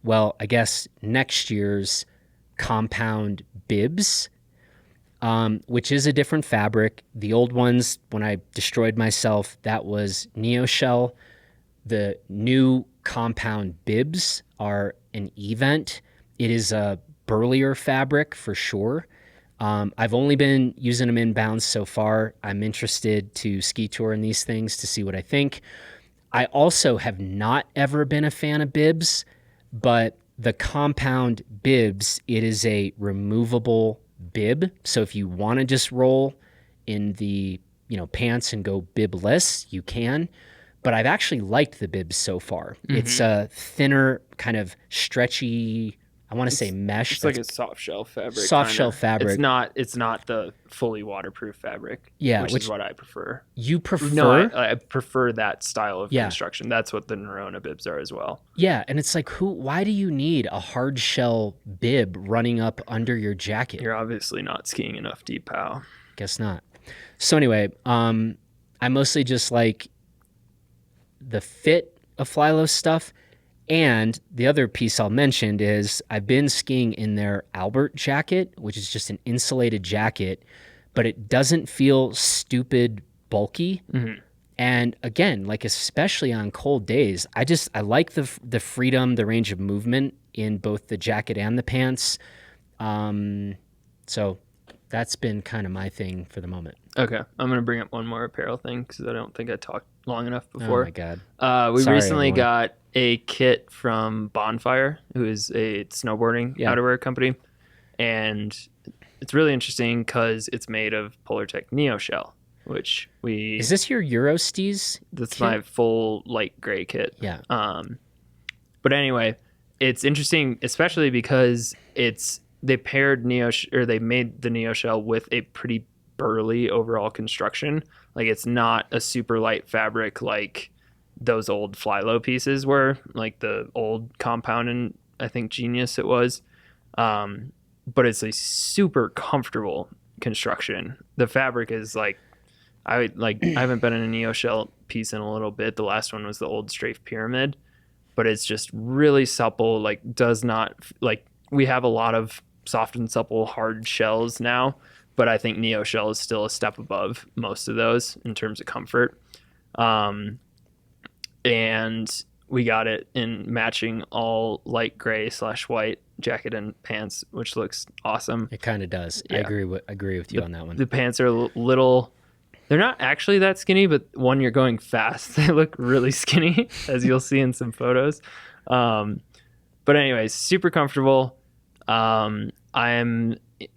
well, I guess next year's compound bibs, which is a different fabric. The old ones, when I destroyed myself, that was Neoshell. The new compound bibs are an event. It is a burlier fabric for sure. I've only been using them inbounds so far. I'm interested to ski tour in these things to see what I think. I also have not ever been a fan of bibs, but the compound bibs, it is a removable bib. So if you want to just roll in the, pants and go bibless, you can. But I've actually liked the bibs so far. Mm-hmm. It's a thinner, kind of stretchy, I want to say mesh. It's like a soft shell fabric. Soft shell fabric. It's not the fully waterproof fabric. Yeah, which is what I prefer. You prefer? No, I prefer that style of construction. That's what the Nerona bibs are as well. Yeah, and it's like, why do you need a hard shell bib running up under your jacket? You're obviously not skiing enough deep pow. Guess not. So anyway, I mostly just like the fit of Flylo stuff. And the other piece I'll mention is I've been skiing in their Albert jacket, which is just an insulated jacket, but it doesn't feel stupid bulky. Mm-hmm. And again, like especially on cold days, I like the freedom, the range of movement in both the jacket and the pants. So that's been kind of my thing for the moment. Okay, I'm going to bring up one more apparel thing because I don't think I talked long enough before. Oh my God. We recently got a kit from Bonfire, who is a snowboarding outerwear company. And it's really interesting because it's made of Polartec Neoshell, which we... Is this your Eurostes That's kit? my full light gray kit. Yeah. But anyway, it's interesting, especially because they paired they made the Neoshell with a pretty burly overall construction. Like it's not a super light fabric like those old Flylo pieces were, like the old compound and I think Genius it was. But it's a super comfortable construction. The fabric is I haven't been in a Neoshell piece in a little bit. The last one was the old Strafe Pyramid, but it's just really supple. Does not we have a lot of soft and supple hard shells now, but I think Neoshell is still a step above most of those in terms of comfort. And we got it in matching all light gray / white jacket and pants, which looks awesome. It kind of does. Yeah. I agree with you on that one. The pants are a little, they're not actually that skinny, but when you're going fast, they look really skinny, as you'll see in some photos. But anyways, super comfortable. I'm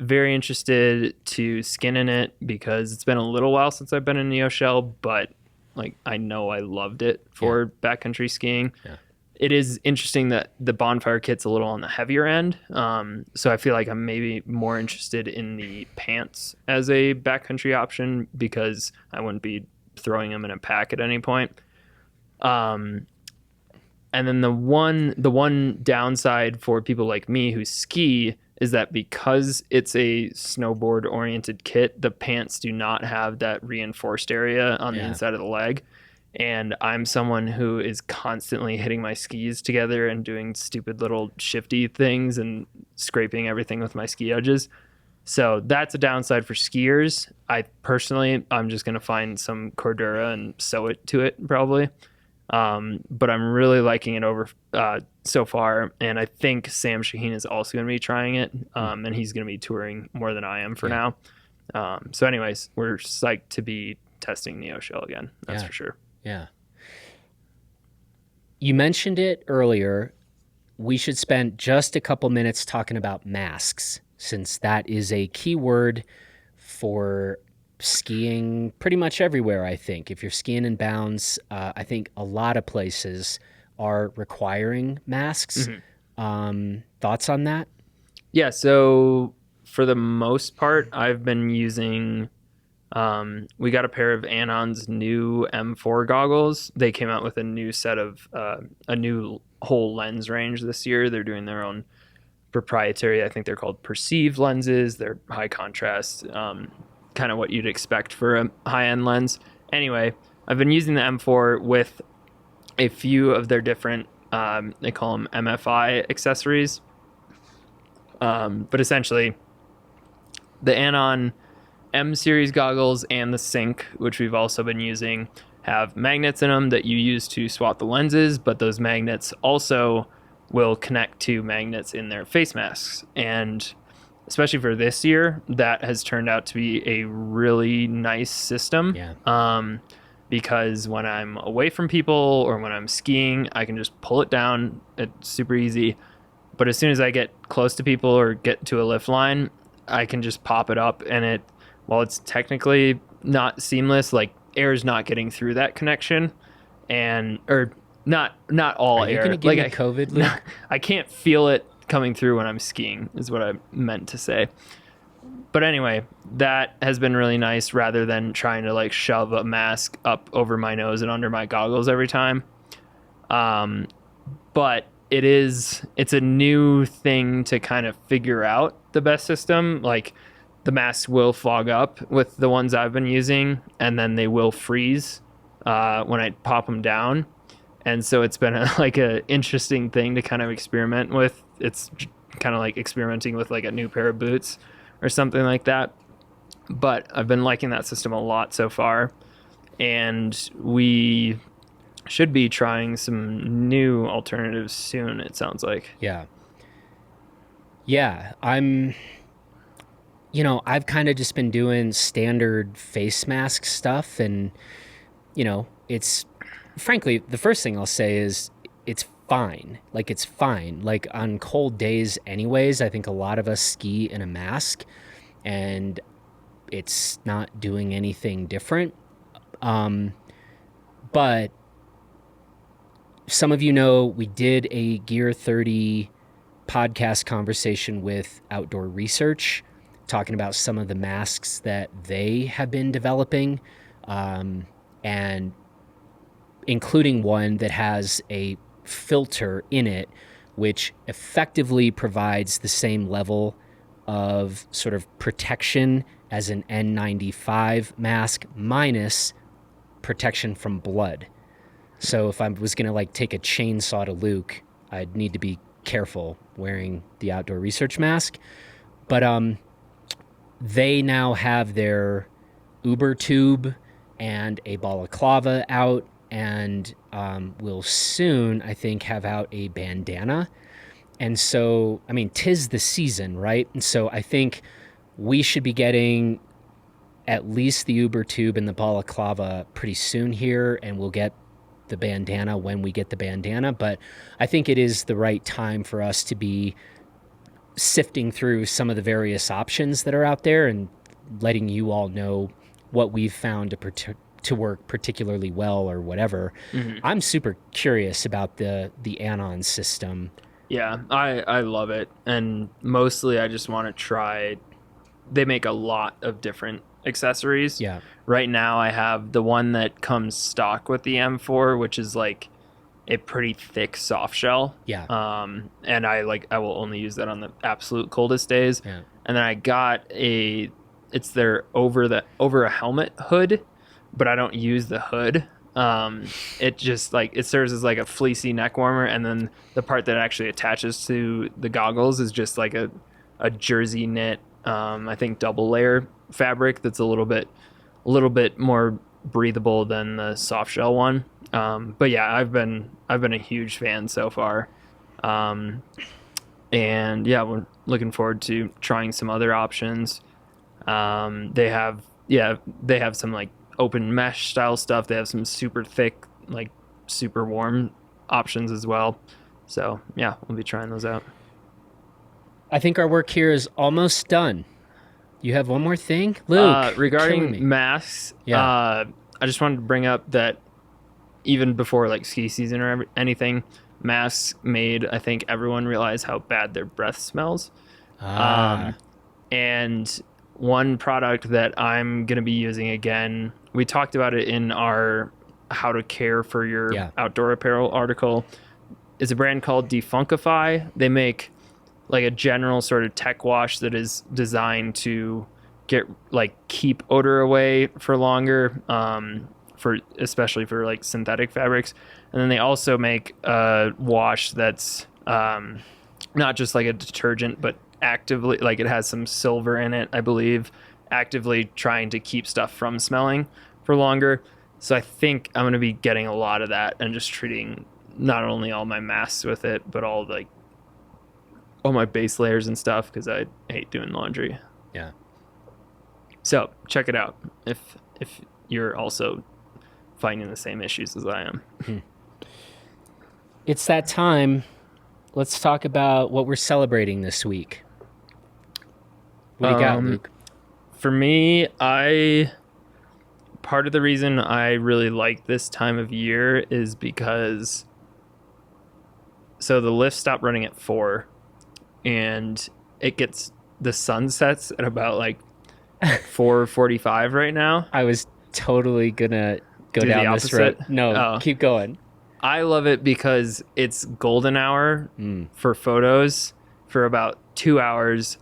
very interested to skin in it because it's been a little while since I've been in Neoshell, but like I know I loved it for backcountry skiing. Yeah. It is interesting that the bonfire kit's a little on the heavier end. So I feel like I'm maybe more interested in the pants as a backcountry option because I wouldn't be throwing them in a pack at any point. And then the one downside for people like me who ski is that because it's a snowboard oriented kit, the pants do not have that reinforced area on the inside of the leg. And I'm someone who is constantly hitting my skis together and doing stupid little shifty things and scraping everything with my ski edges. So that's a downside for skiers. I'm just going to find some Cordura and sew it to it probably. But I'm really liking it over so far. And I think Sam Shaheen is also going to be trying it. And he's going to be touring more than I am for now. So anyways, we're psyched to be testing Neoshell again. That's for sure. Yeah. You mentioned it earlier. We should spend just a couple minutes talking about masks, since that is a key word for skiing pretty much everywhere, I think. If you're skiing in bounds, I think a lot of places are requiring masks. Thoughts on that? Yeah, so for the most part, I've been using... we got a pair of Anon's new M4 goggles. They came out with a new set of a new whole lens range this year. They're doing their own proprietary, I think they're called Perceive lenses. They're high contrast, kind of what you'd expect for a high-end lens. Anyway, I've been using the M4 with a few of their different, they call them MFI accessories. But essentially, the Anon M series goggles and the Sync, which we've also been using, have magnets in them that you use to swap the lenses, but those magnets also will connect to magnets in their face masks. And especially for this year, that has turned out to be a really nice system. Because when I'm away from people or when I'm skiing, I can just pull it down. It's super easy. But as soon as I get close to people or get to a lift line, I can just pop it up, and while it's technically not seamless, like air is not getting through that connection, or not all air. Are you air. gonna give me COVID, Luke? I can't feel it coming through when I'm skiing, is what I meant to say. But anyway, that has been really nice rather than trying to like shove a mask up over my nose and under my goggles every time. But it's a new thing to kind of figure out the best system. Like, the masks will fog up with the ones I've been using, and then they will freeze when I pop them down. And so it's been a interesting thing to kind of experiment with. It's kind of like experimenting with like a new pair of boots or something like that. But I've been liking that system a lot so far. And we should be trying some new alternatives soon, it sounds like. Yeah. I've kind of just been doing standard face mask stuff, and, it's, frankly, the first thing I'll say is it's fine. Like, it's fine. Like, on cold days anyways, I think a lot of us ski in a mask, and it's not doing anything different. But some of you know we did a Gear 30 podcast conversation with Outdoor Research, talking about some of the masks that they have been developing, and including one that has a filter in it, which effectively provides the same level of sort of protection as an N95 mask, minus protection from blood. So if I was going to like take a chainsaw to Luke, I'd need to be careful wearing the Outdoor Research mask. But they now have their Uber tube and a balaclava out, and will soon, I think, have out a bandana. And so, I mean, 'tis the season, right? And so I think we should be getting at least the Uber tube and the balaclava pretty soon here, and we'll get the bandana when we get the bandana. But I think it is the right time for us to be sifting through some of the various options that are out there and letting you all know what we've found to work particularly well or whatever. I'm super curious about the anon system. Yeah, I love it. And mostly I just want to try. They make a lot of different accessories. Yeah. Right now I have the one that comes stock with the M4, which is like a pretty thick soft shell. Yeah. And I will only use that on the absolute coldest days. Yeah. And then I got it's their over a helmet hood, but I don't use the hood. It just it serves as like a fleecy neck warmer, and then the part that actually attaches to the goggles is just like a jersey knit, I think double layer fabric that's a little bit more breathable than the soft shell one. But yeah, I've been a huge fan so far. And yeah, we're looking forward to trying some other options. They have some like open mesh style stuff. They have some super thick, like super warm options as well. So yeah, we'll be trying those out. I think our work here is almost done. You have one more thing, Luke? Regarding masks, I just wanted to bring up that even before like ski season or anything, masks made, I think, everyone realize how bad their breath smells. And one product that I'm going to be using again, we talked about it in our how to care for your outdoor apparel article, is a brand called Defunkify. They make like a general sort of tech wash that is designed to keep odor away for longer, especially for like synthetic fabrics. And then they also make a wash that's not just like a detergent, but actively, like it has some silver in it, I believe, actively trying to keep stuff from smelling for longer. So I think I'm going to be getting a lot of that and just treating not only all my masks with it, but all my base layers and stuff, because I hate doing laundry. Yeah. So check it out if you're also finding the same issues as I am. It's that time. Let's talk about what we're celebrating this week. What do you got, Luke? For me, part of the reason I really like this time of year is because the lift stopped running at 4, and the sun sets at about like 4:45 right now. I was totally gonna go down this road. No, keep going. I love it because it's golden hour for photos for about 2 hours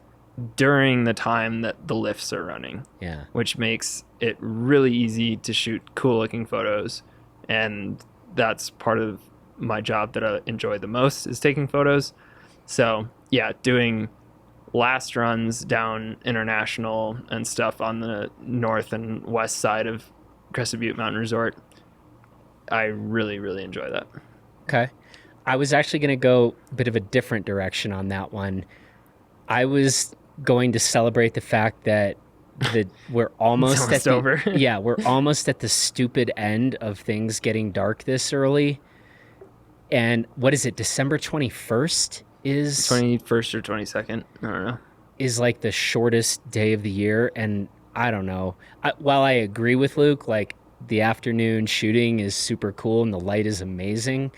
during the time that the lifts are running. Yeah. Which makes it really easy to shoot cool looking photos. And that's part of my job that I enjoy the most, is taking photos. So yeah, doing last runs down International and stuff on the north and west side of Crested Butte Mountain Resort, I really, really enjoy that. Okay. I was actually going to go a bit of a different direction on that one. I was going to celebrate the fact that we're almost at over. We're almost at the stupid end of things getting dark this early. And what is it? December 21st is 21st or 22nd. I don't know. Is like the shortest day of the year. And I don't know. While I agree with Luke, like the afternoon shooting is super cool and the light is amazing,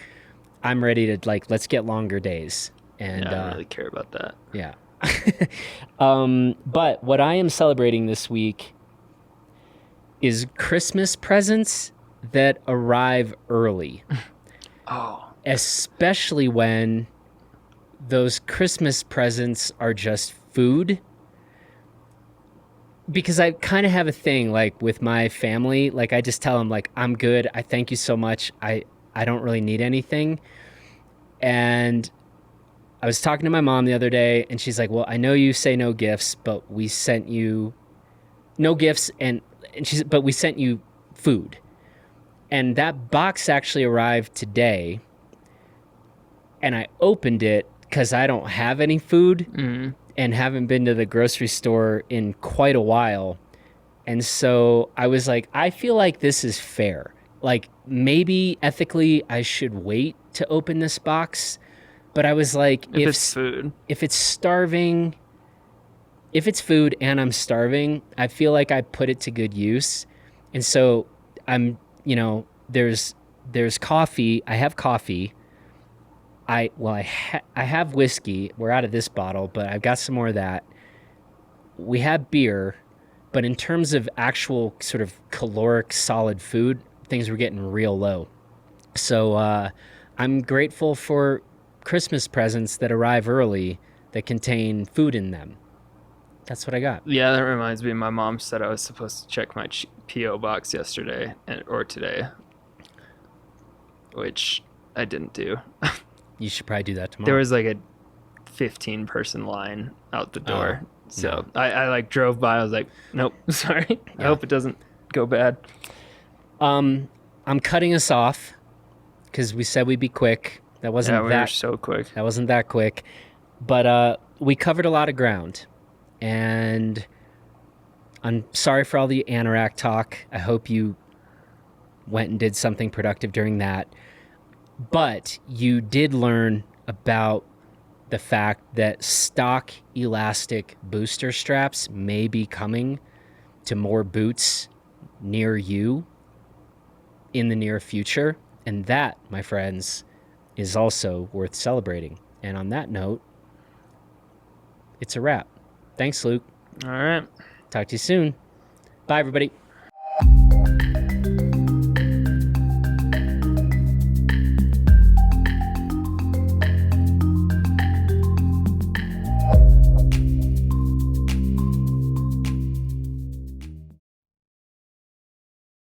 I'm ready to let's get longer days. And I don't really care about that. Yeah. But what I am celebrating this week is Christmas presents that arrive early. Oh. Especially when those Christmas presents are just food. Because I kind of have a thing with my family, I just tell them I'm good. I thank you so much. I don't really need anything. And I was talking to my mom the other day, and she's like, well, I know you say no gifts, but we sent you no gifts, but we sent you food. And that box actually arrived today, and I opened it because I don't have any food and haven't been to the grocery store in quite a while. And so I was like, I feel like this is fair. Maybe ethically I should wait to open this box, But I was like, If it's food. if it's starving, if it's food and I'm starving, I feel like I put it to good use. And so I'm, there's coffee. I have coffee. I have whiskey. We're out of this bottle, but I've got some more of that. We have beer, but in terms of actual sort of caloric solid food, things were getting real low. So I'm grateful for Christmas presents that arrive early that contain food in them. That's what I got. Yeah, that reminds me. My mom said I was supposed to check my PO box yesterday or today, which I didn't do. You should probably do that tomorrow. There was like a 15-person line out the door. So no. I like drove by. I was like, nope, sorry. Yeah. I hope it doesn't go bad. I'm cutting us off because we said we'd be quick. That wasn't we were so quick. That wasn't that quick. But we covered a lot of ground. And I'm sorry for all the anorak talk. I hope you went and did something productive during that. But you did learn about the fact that stock elastic booster straps may be coming to more boots near you in the near future. And that, my friends, is also worth celebrating. And on that note, it's a wrap. Thanks, Luke. All right. Talk to you soon. Bye, everybody.